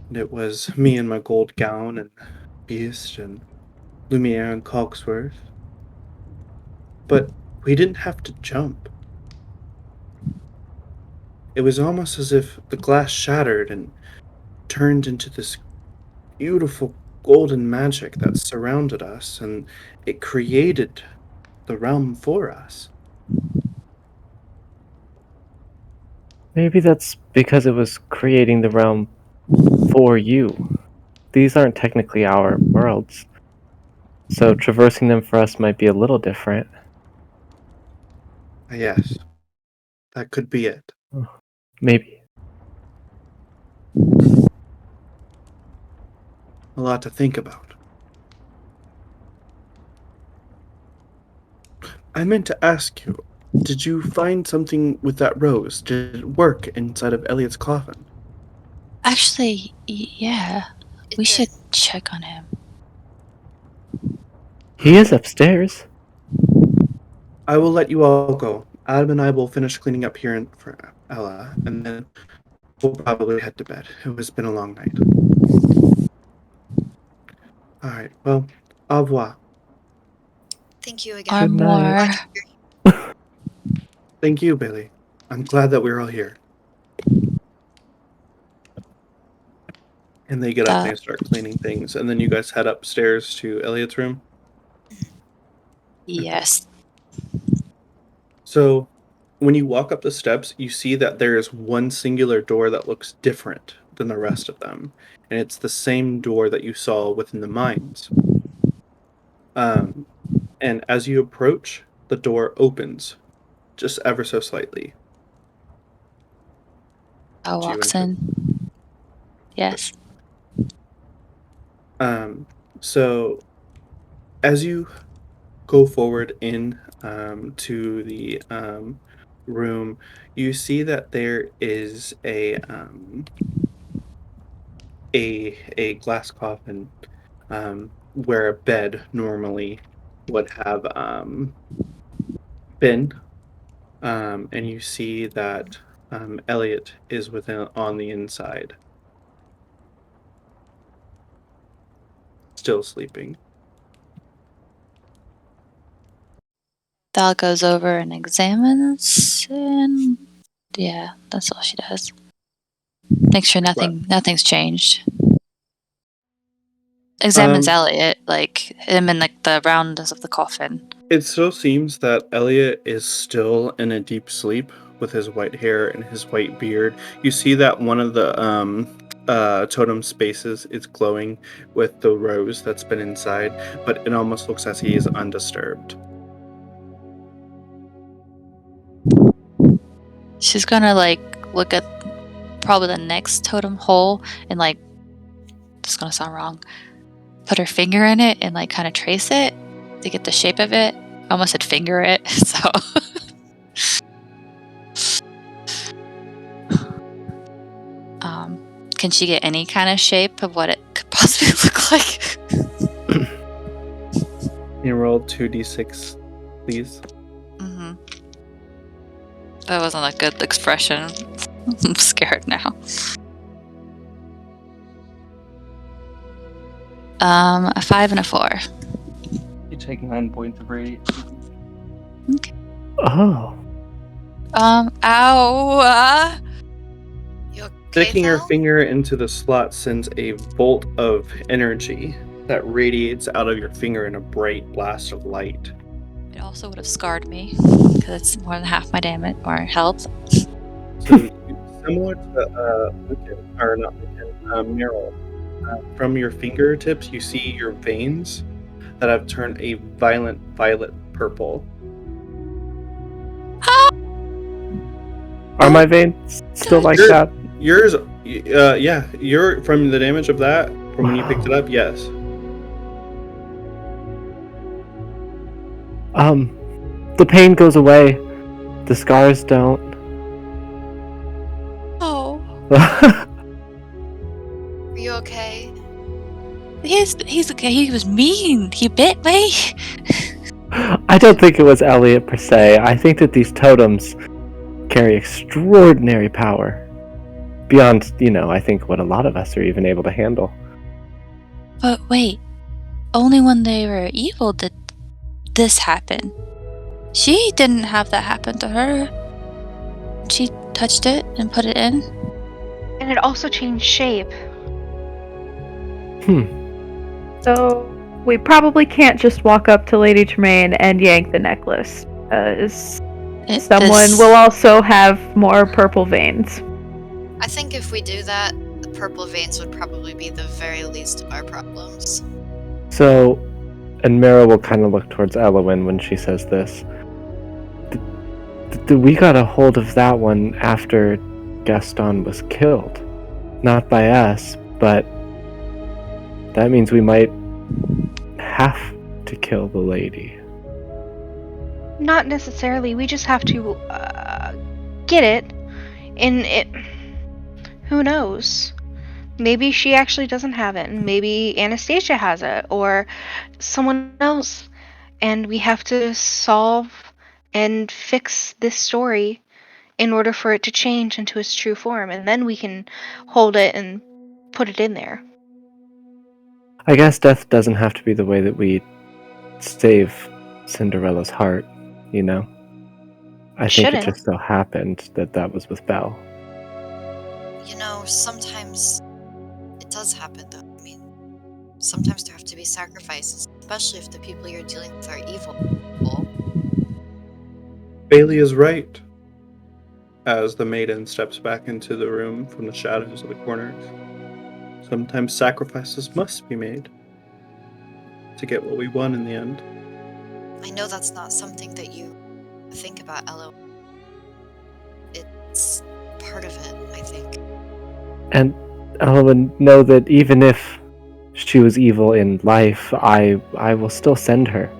And it was me in my gold gown and Beast and Lumiere and Cogsworth. But we didn't have to jump. It was almost as if the glass shattered and turned into this beautiful golden magic that surrounded us, and it created the realm for us. Maybe that's because it was creating the realm for you. These aren't technically our worlds, so traversing them for us might be a little different. Yes, that could be it. Maybe. A lot to think about. I meant to ask you, did you find something with that rose? Did it work inside of Eliot's coffin? Actually, yeah. It We did. should check on him. He is upstairs. I will let you all go. Adam and I will finish cleaning up here for Ella, and then we'll probably head to bed. It has been a long night. Alright, well, au revoir. Thank you again. Or Good more. night. Glad you're here. Thank you, Bailey. I'm glad that we're all here. And they get up and they start cleaning things, and then you guys head upstairs to Eliot's room. Yes. So, when you walk up the steps, you see that there is one singular door that looks different than the rest of them, and it's the same door that you saw within the mines. And as you approach, the door opens just ever so slightly. Thal Do you walks enter? in. Yes. So as you go forward in to the room, you see that there is a glass coffin where a bed normally would have been, and you see that Eliot is within on the inside, still sleeping. Thal goes over and examines, and yeah, that's all she does. Make sure nothing's changed. Examines Eliot, like him in like the roundness of the coffin. It still seems that Eliot is still in a deep sleep with his white hair and his white beard. You see that one of the totem spaces is glowing with the rose that's been inside, but it almost looks as he is undisturbed. She's gonna like look at probably the next totem hole and like, this is gonna sound wrong, put her finger in it and like kind of trace it to get the shape of it. almost said finger it, so. Can she get any kind of shape of what it could possibly look like? Can you roll 2d6, please? Mm-hmm. That wasn't a good expression. I'm scared now. A 5 and a 4. You take 9 points of radiation. Okay. Oh. Ow! You okay, Sticking your Thal? finger into the slot sends a bolt of energy that radiates out of your finger in a bright blast of light. It also would have scarred me, because it's more than half my damage, or health. So similar to Lincoln, or not Lincoln, Meryl, from your fingertips you see your veins that have turned a violent violet purple. Are my veins still like You're- that? Yours, yeah, you're from the damage of that, from when you picked it up, yes. The pain goes away. The scars don't. Oh. Are you okay? He's okay. He was mean. He bit me. I don't think it was Eliot per se. I think that these totems carry extraordinary power. Beyond, I think what a lot of us are even able to handle. But wait, only when they were evil did this happen. She didn't have that happen to her. She touched it and put it in. And it also changed shape. So we probably can't just walk up to Lady Tremaine and yank the necklace, because someone will also have more purple veins. I think if we do that, the purple veins would probably be the very least of our problems. So, and Meryl will kind of look towards Evelyn when she says this. We got a hold of that one after Gaston was killed. Not by us, but that means we might have to kill the lady. Not necessarily. We just have to get it. And it. Who knows? Maybe she actually doesn't have it. And maybe Anastasia has it. Or someone else. And we have to solve and fix this story in order for it to change into its true form. And then we can hold it and put it in there. I guess death doesn't have to be the way that we save Cinderella's heart, I think Shouldn't. it just so happened that was with Belle. Sometimes it does happen, though. I mean, sometimes there have to be sacrifices, especially if the people you're dealing with are evil. Bailey is right. As the maiden steps back into the room from the shadows of the corners, sometimes sacrifices must be made to get what we want in the end. I know that's not something that you think about, Ella. It's part of it, I think. And Evelyn, know that even if she was evil in life, I will still send her.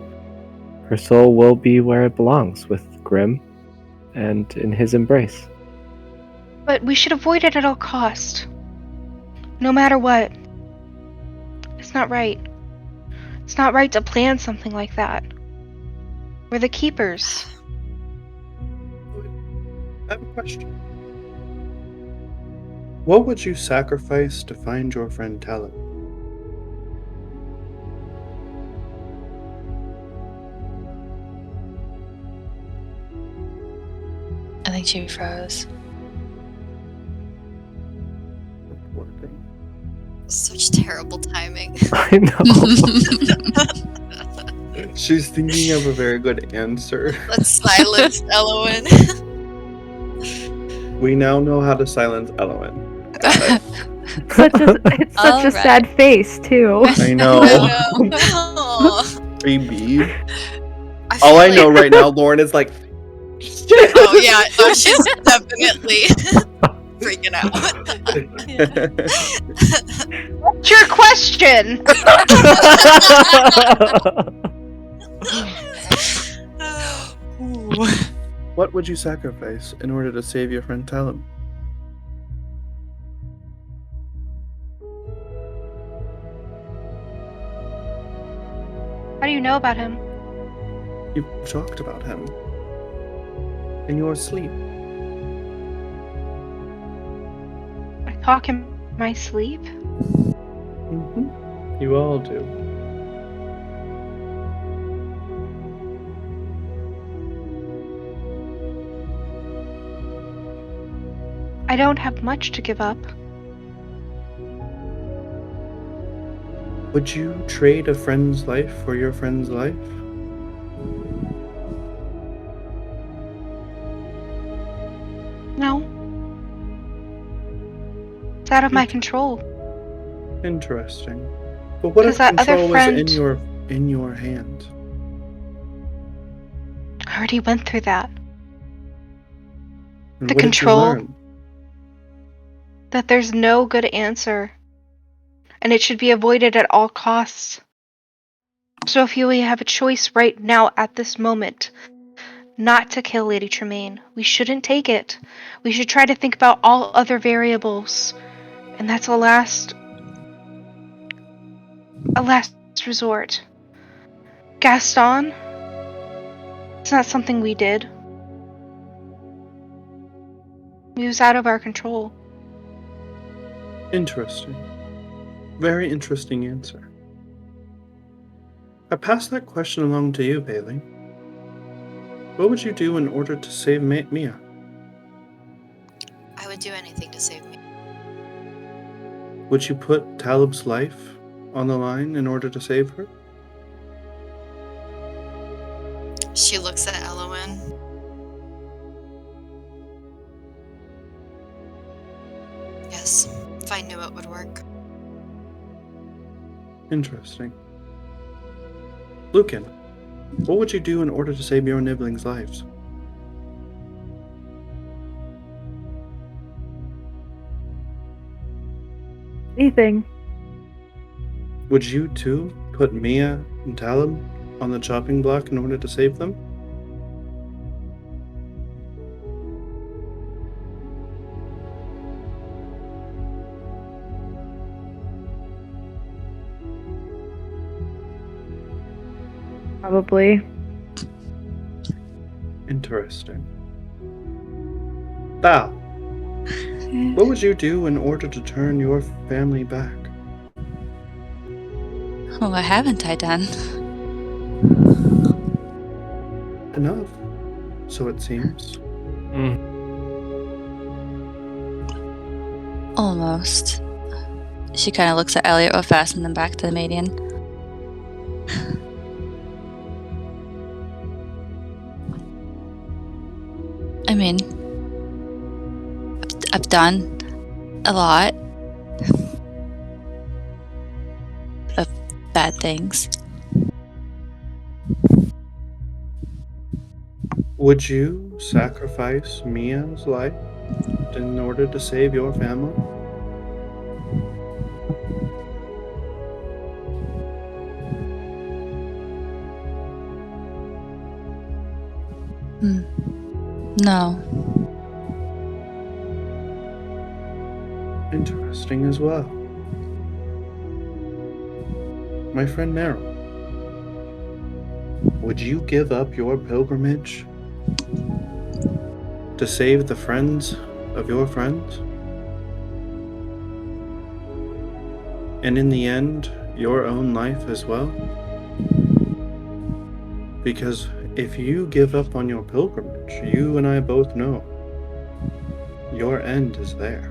Her soul will be where it belongs, with Grimm, and in his embrace. But we should avoid it at all cost. No matter what. It's not right. It's not right to plan something like that. We're the keepers. I have a question. What would you sacrifice to find your friend Talon? I think she froze. Poor thing. Such terrible timing. I know. She's thinking of a very good answer. Let's silence Elowen. We now know how to silence Eliot. It's such a Alright. sad face too. I know. Aw. Baby. feel All I like- know right now, Lauren is like, Oh yeah, no, she's definitely freaking out. What's your question? What would you sacrifice in order to save your friend Talon? How do you know about him? You've talked about him. In your sleep. I talk in my sleep? Mm-hmm. You all do. I don't have much to give up. Would you trade a friend's life for your friend's life? No. It's out of my control. Interesting. But what if 'Cause that other control was friend- in your hand? I already went through that. And The what control- did you learn? That there's no good answer. And it should be avoided at all costs. So if you have a choice right now at this moment, not to kill Lady Tremaine, we shouldn't take it. We should try to think about all other variables. And that's a last resort. Gaston? It's not something we did. It was out of our control. Interesting. Very interesting answer. I pass that question along to you, Bailey. What would you do in order to save Mia? I would do anything to save me. Would you put Talib's life on the line in order to save her? She looks at Evelyn. Yes, if I knew it would work. Interesting. Lucan, what would you do in order to save your nibblings' lives? Anything. Would you too put Mia and Talib on the chopping block in order to save them? Probably. Interesting. Thal, what would you do in order to turn your family back? Oh, what haven't I done? Enough, so it seems. Almost. She kind of looks at Eliot real fast and then back to the Maiden. I mean, I've done a lot of bad things. Would you sacrifice Mia's life in order to save your family? No. Interesting as well. My friend Meryl, would you give up your pilgrimage to save the friends of your friends? And in the end, your own life as well? Because if you give up on your pilgrimage, you and I both know your end is there.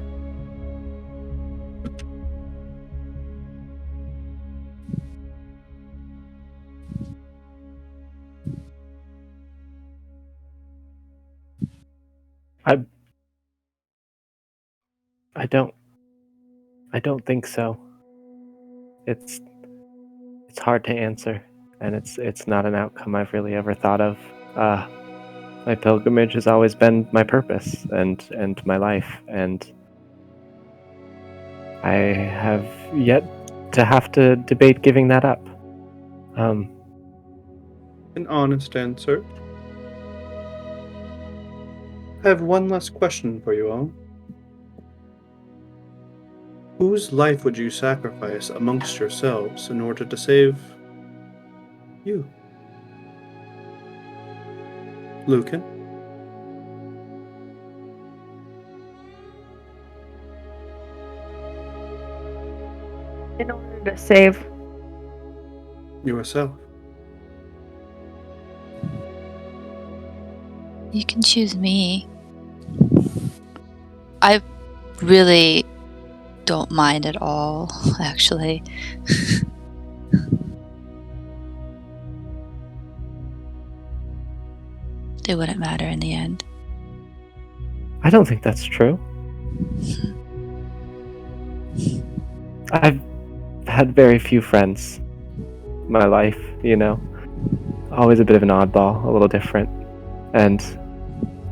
I don't think so. It's hard to answer, and it's not an outcome I've really ever thought of. My pilgrimage has always been my purpose and my life, and I have yet to have to debate giving that up. An honest answer. I have one last question for you all. Whose life would you sacrifice amongst yourselves in order to save you? Lucan? In order to save. Yourself. You can choose me. I really don't mind at all, actually. It wouldn't matter in the end. I don't think that's true. I've had very few friends in my life, you know. Always a bit of an oddball, a little different. And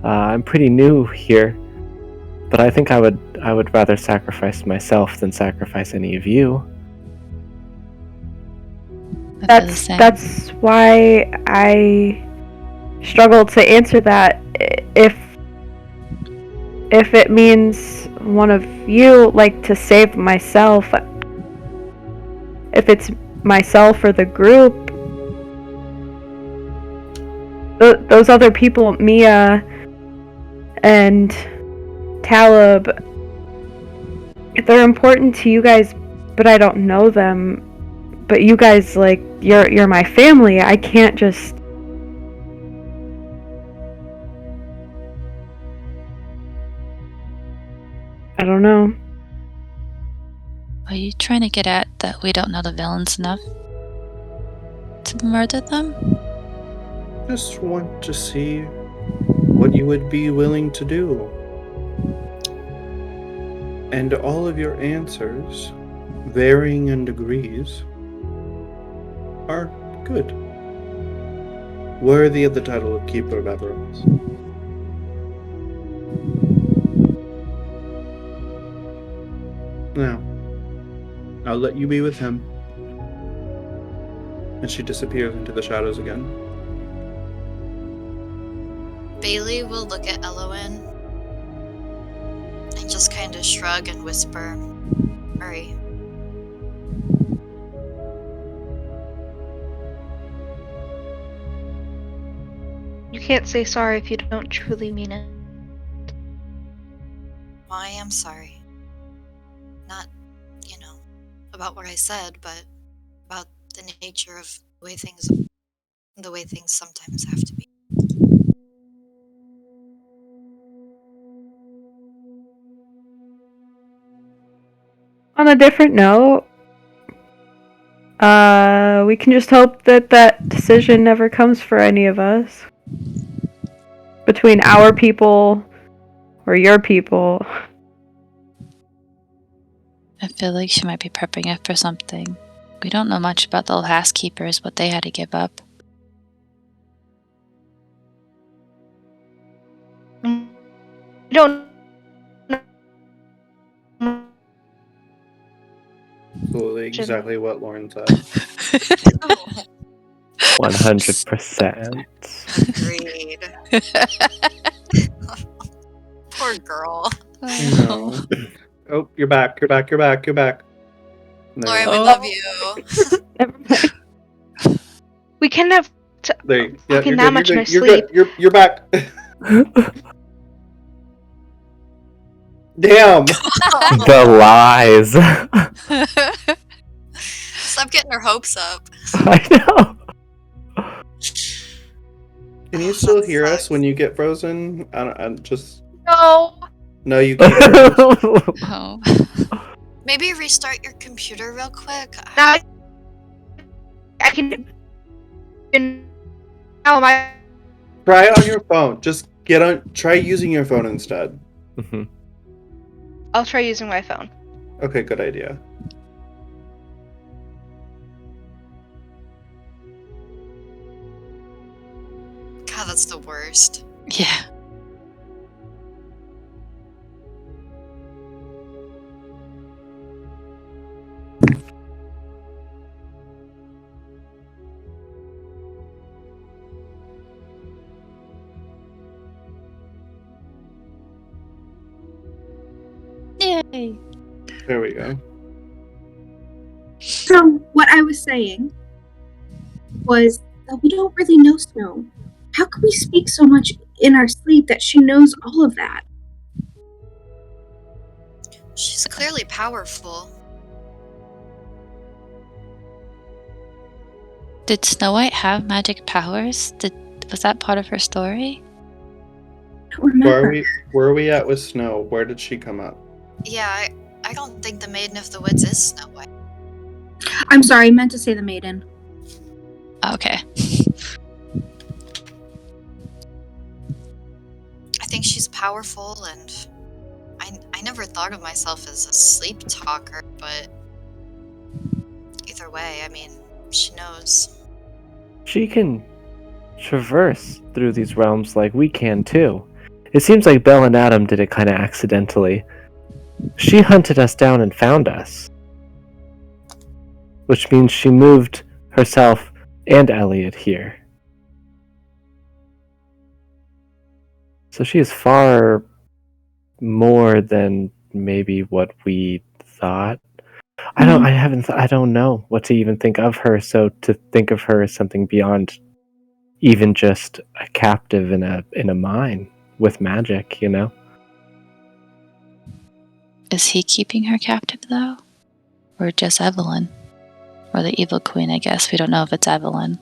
I'm pretty new here, but I think I would rather sacrifice myself than sacrifice any of you. I feel the same. That's why I struggle to answer that. If it means one of you, like, to save myself, if it's myself or the group, those other people, Mia and Talib, they're important to you guys, but I don't know them. But you guys, like, you're my family. I can't just... I don't know. Are you trying to get at that we don't know the villains enough to murder them? Just want to see what you would be willing to do. And all of your answers, varying in degrees, are good. Worthy of the title of Keeper of Everas. Now, I'll let you be with him. And she disappears into the shadows again. Bailey will look at Eloin and just kind of shrug and whisper, "Hurry." You can't say sorry if you don't truly mean it. Well, I am sorry. Not, about what I said, but about the nature of the way things sometimes have to be. On a different note, we can just hope that that decision never comes for any of us. Between our people or your people. I feel like she might be prepping us for something. We don't know much about the last keepers, what they had to give up. You don't know. Absolutely exactly what Lauren said. 100%. Agreed. Poor girl. No. Oh, you're back. You're back. You're back. You're back. There Lauren, you we go. love you. Never mind. We can have There you yeah, talking you're that good. much You're in our good. You're sleep. good. You're back. Damn. The lies. Stop getting her hopes up. I know. Can you still hear us when you get frozen? I'm just. No. No, you can't. Oh. Maybe restart your computer real quick. Now I can. Now my. Try it on your phone. Just get on. Try using your phone instead. Mhm. I'll try using my phone. Okay, good idea. God, that's the worst. Yeah. Hey. There we go. So, what I was saying was that we don't really know Snow. How can we speak so much in our sleep that she knows all of that? She's clearly powerful. Did Snow White have magic powers? Was that part of her story? I don't remember. Where are we at with Snow? Where did she come up? Yeah, I don't think the Maiden of the Woods is Snow White. I'm sorry, I meant to say the maiden. Okay. I think she's powerful, and I never thought of myself as a sleep talker, but either way, I mean, she knows. She can traverse through these realms like we can too. It seems like Belle and Adam did it kind of accidentally. She hunted us down and found us. Which means she moved herself and Eliot here. So she is far more than maybe what we thought. I don't know what to even think of her, so to think of her as something beyond even just a captive in a mine with magic, you know? Is he keeping her captive, though? Or just Evelyn? Or the evil queen, I guess. We don't know if it's Evelyn.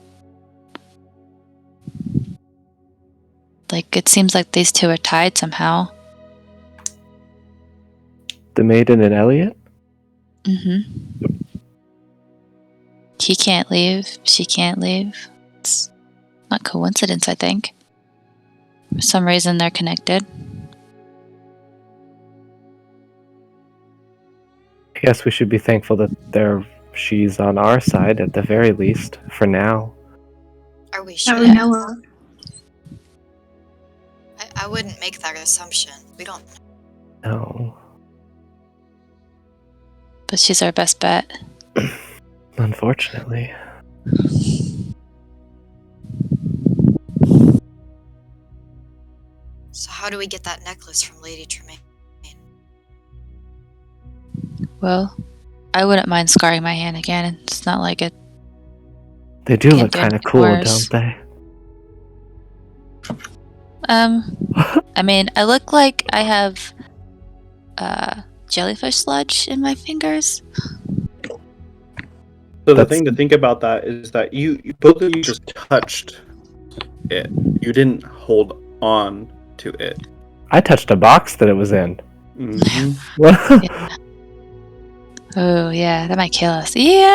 Like, it seems like these two are tied somehow. The maiden and Eliot? Mm-hmm. He can't leave. She can't leave. It's not coincidence, I think. For some reason, they're connected. I guess we should be thankful that she's on our side at the very least, for now. Are we That sure? we know of. I wouldn't make that assumption. We don't. No. But she's our best bet. Unfortunately. So how do we get that necklace from Lady Tremaine? Well, I wouldn't mind scarring my hand again. It's not like it. They do Can't look do kind of anything cool, worse. don't they? I mean, I look like I have jellyfish sludge in my fingers. So the thing to think about that is that you both of you just touched it. You didn't hold on to it. I touched a box that it was in. Mm-hmm. Oh, yeah, that might kill us. Yeah.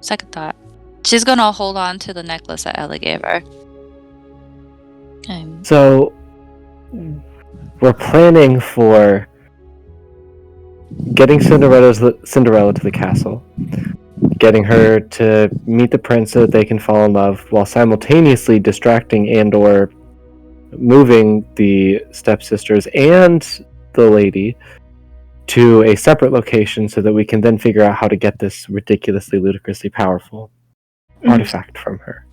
Second thought. She's gonna hold on to the necklace that Ella gave her. So, we're planning for getting Cinderella to the castle, getting her to meet the prince so that they can fall in love, while simultaneously distracting and/or moving the stepsisters and the lady to a separate location so that we can then figure out how to get this ridiculously, ludicrously powerful artifact from her.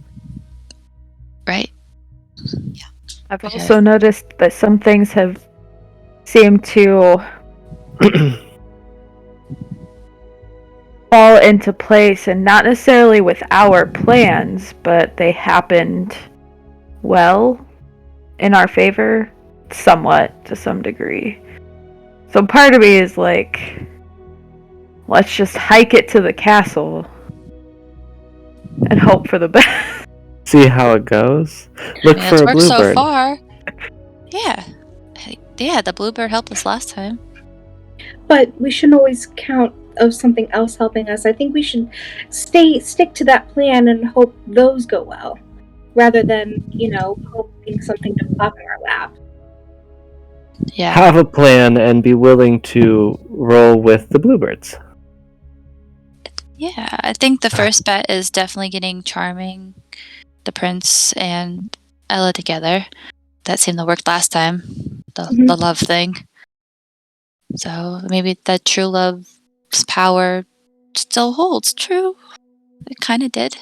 Right? I've also noticed that some things have seemed to fall into place, and not necessarily with our plans, but they happened well in our favor, somewhat, to some degree. So part of me is like, let's just hike it to the castle and hope for the best. See how it goes. Look for It's a worked bluebird. so far. Yeah. Yeah, the bluebird helped us last time. But we shouldn't always count of something else helping us. I think we should stick to that plan and hope those go well, rather than, hoping something to pop in our lap. Yeah. Have a plan and be willing to roll with the bluebirds. Yeah, I think the first bet is definitely getting Charming, the prince, and Ella together. That seemed to work last time. The love thing. So maybe that true love's power still holds true. It kind of did.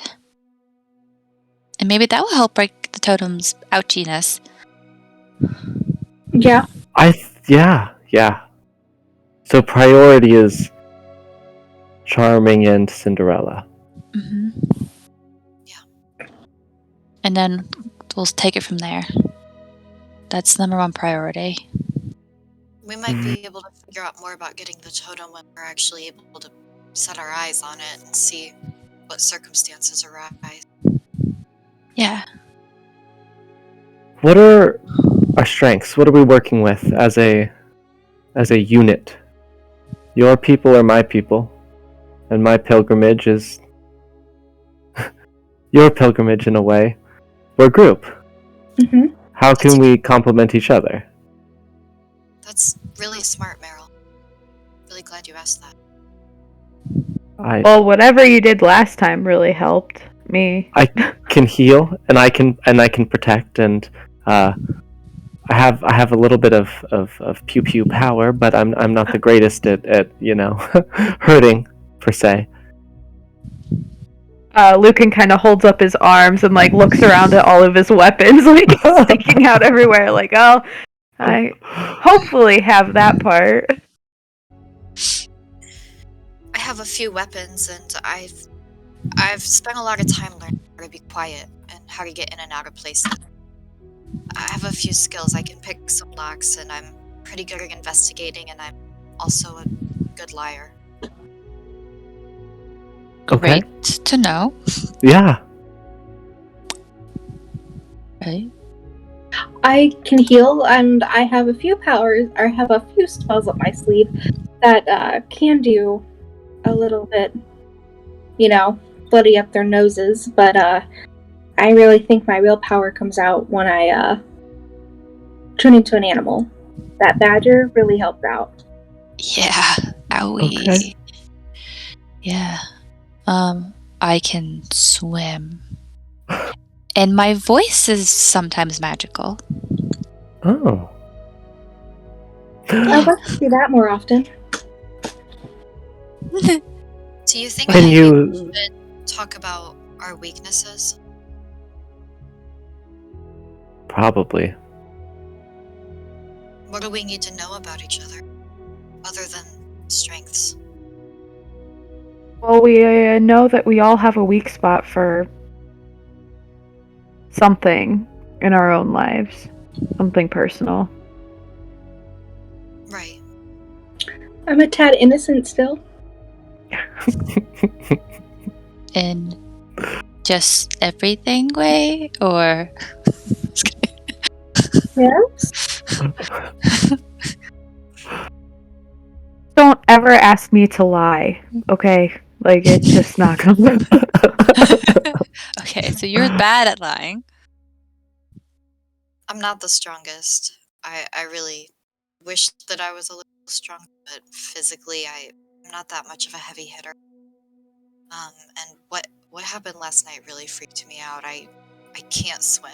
And maybe that will help break the totem's ouchiness. Yeah. Yeah. So priority is Charming and Cinderella. Mm-hmm. Yeah. And then we'll take it from there. That's number one priority. We might be able to figure out more about getting the totem when we're actually able to set our eyes on it and see what circumstances arise. Yeah. What are our strengths? What are we working with as a unit? Your people are my people, and my pilgrimage is your pilgrimage in a way. We're a group. Mm-hmm. How can we complement each other? That's really smart, Meryl. Really glad you asked that. Well, whatever you did last time really helped me. I can heal, and I can protect, and I have a little bit of pew pew power, but I'm not the greatest at hurting per se. Lucan kind of holds up his arms and like looks around at all of his weapons, like sticking out everywhere. Like, oh, I hopefully have that part. I have a few weapons, and I've spent a lot of time learning how to be quiet and how to get in and out of places. I have a few skills. I can pick some locks, and I'm pretty good at investigating, and I'm also a good liar. Okay. Great to know. Yeah. Right. I can heal, and I have a few powers, or have a few spells up my sleeve that can do a little bit, bloody up their noses. But I really think my real power comes out when I turn into an animal. That badger really helped out. Yeah. Owie. Okay. Yeah. I can swim. And my voice is sometimes magical. Oh. I'd like to see that more often. Do you think Can maybe you- we should talk about our weaknesses? Probably. What do we need to know about each other, other than strengths? Well, we know that we all have a weak spot for something in our own lives, something personal. Right. I'm a tad innocent still. In just everything way, or Yes? Don't ever ask me to lie, okay? Like, it's just not gonna. okay, so you're bad at lying. I'm not the strongest. I really wish that I was a little stronger, but physically I'm not that much of a heavy hitter. And what happened last night really freaked me out. I can't swim,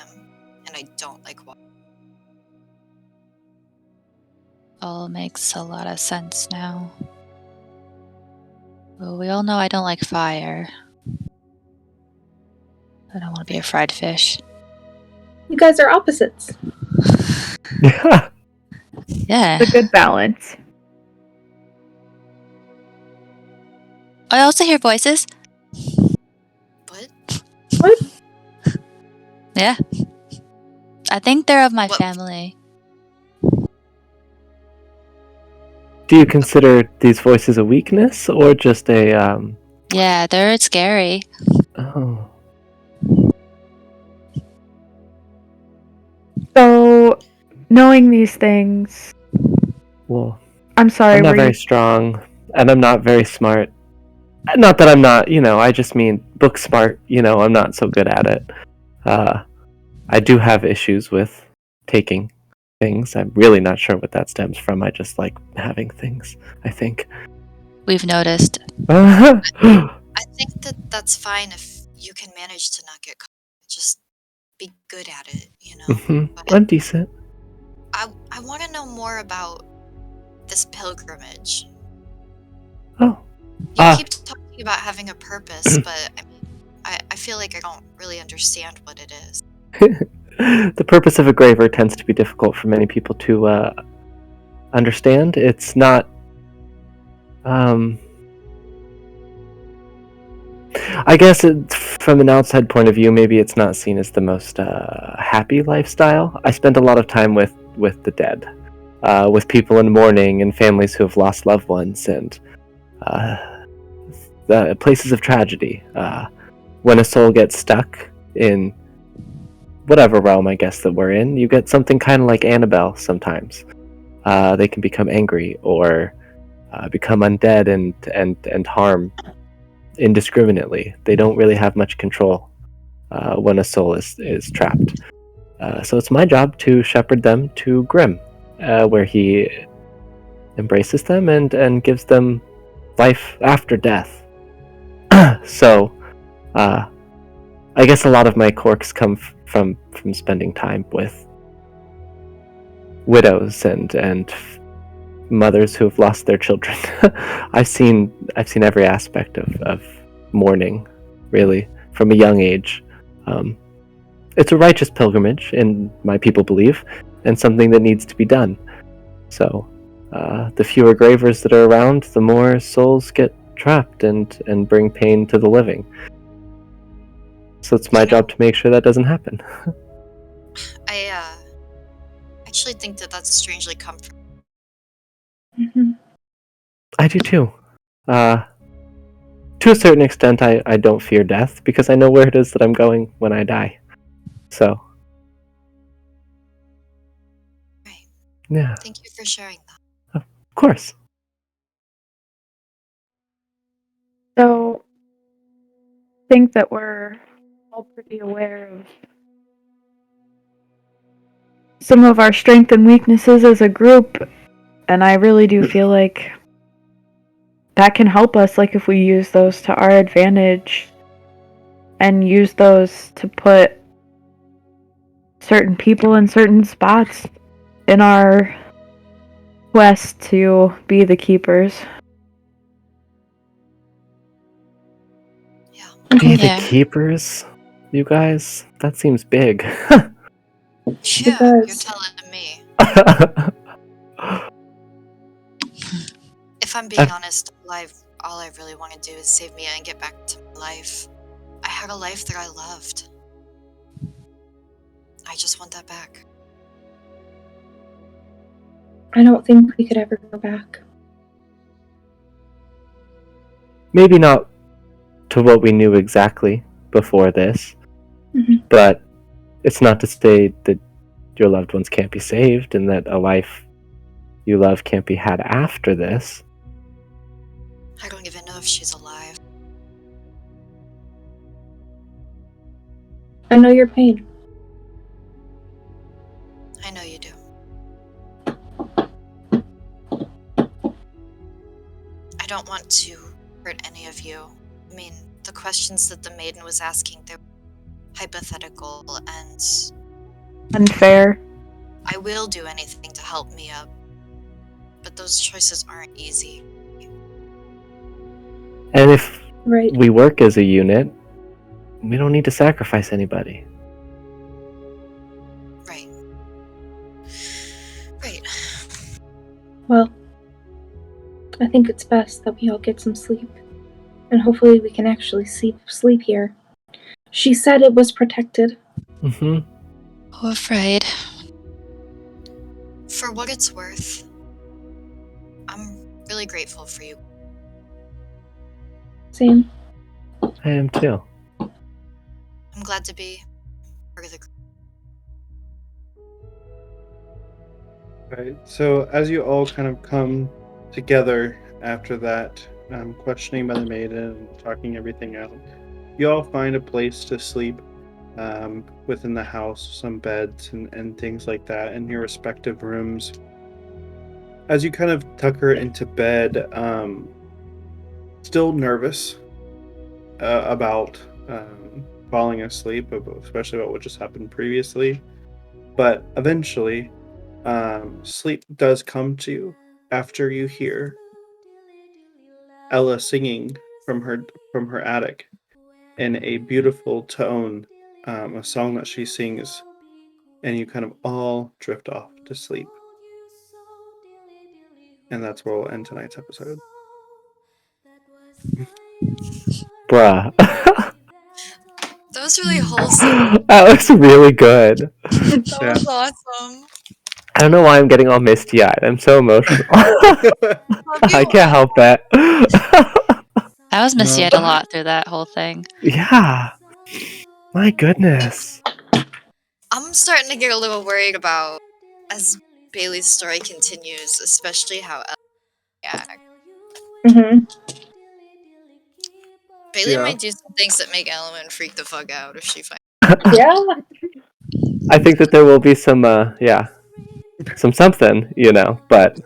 and I don't like water. All makes a lot of sense now. Well, we all know I don't like fire. I don't want to be a fried fish. You guys are opposites. Yeah. Yeah. It's a good balance. I also hear voices. What? What? Yeah. I think they're of my What? family. Do you consider these voices a weakness or just a Yeah, they're scary. Oh. So, knowing these things, Well, I'm sorry, I'm not were very you... strong, and I'm not very smart. Not that I'm not, I just mean book smart, I'm not so good at it. I do have issues with taking things. I'm really not sure what that stems from. I just like having things, I think. We've noticed. I think that that's fine if you can manage to not get caught. Just be good at it, But I'm decent. I want to know more about this pilgrimage. Oh. You keep talking about having a purpose, but I feel like I don't really understand what it is. The purpose of a graver tends to be difficult for many people to understand. It's not I guess from an outside point of view, maybe it's not seen as the most happy lifestyle. I spent a lot of time with the dead, with people in mourning and families who have lost loved ones, and the places of tragedy. When a soul gets stuck in whatever realm, I guess, that we're in, you get something kind of like Annabelle sometimes. They can become angry or become undead and harm indiscriminately. They don't really have much control when a soul is trapped. So it's my job to shepherd them to Grimm, where he embraces them and gives them life after death. So I guess a lot of my quirks come from spending time with widows and mothers who have lost their children. I've seen every aspect of mourning, really, from a young age. It's a righteous pilgrimage, and my people believe, and something that needs to be done. So, the fewer gravers that are around, the more souls get trapped and bring pain to the living. So it's my job to make sure that doesn't happen. I actually think that that's strangely comforting. Hmm. I do too. To a certain extent, I don't fear death because I know where it is that I'm going when I die. So, Right. yeah, Thank you for sharing that. of course. So, I think that we're all pretty aware of some of our strengths and weaknesses as a group, and I really do feel like that can help us, like if we use those to our advantage and use those to put certain people in certain spots in our quest to be the keepers. Be the Yeah. keepers, you guys? That seems big. Yeah, you're does. telling me. If I'm being honest, all I really want to do is save Mia and get back to my life. I had a life that I loved. I just want that back. I don't think we could ever go back. Maybe not to what we knew exactly before this, Mhm. but it's not to say that your loved ones can't be saved and that a life you love can't be had after this. I don't even know if she's alive. I know your pain. I know you do. I don't want to hurt any of you. I mean, the questions that the maiden was asking, they're hypothetical, and Unfair. I will do anything to help Mia, but those choices aren't easy. And if Right. we work as a unit, we don't need to sacrifice anybody. Right. Right. Well, I think it's best that we all get some sleep. And hopefully we can actually sleep here. She said it was protected. Mm-hmm. Oh, afraid. For what it's worth, I'm really grateful for you. Same. I am too. I'm glad to be part of the group. Right. So as you all kind of come together after that questioning by the maiden and talking everything out, you all find a place to sleep within the house, some beds and things like that in your respective rooms. As you kind of tuck her into bed, still nervous about falling asleep, especially about what just happened previously, but eventually sleep does come to you after you hear Ella singing from her attic in a beautiful tone, a song that she sings, and you kind of all drift off to sleep. And that's where we'll end tonight's episode. Bruh. That was really wholesome. That was really good. That Yeah. was awesome. I don't know why I'm getting all misty-eyed. I'm so emotional. I can't help it. I was misty-eyed a lot through that whole thing. Yeah. My goodness. I'm starting to get a little worried about as Bailey's story continues, especially how Ella reacts. Mm-hmm. Bailey Yeah. might do some things that make Element freak the fuck out if she finds. Yeah. I think that there will be some, some something, but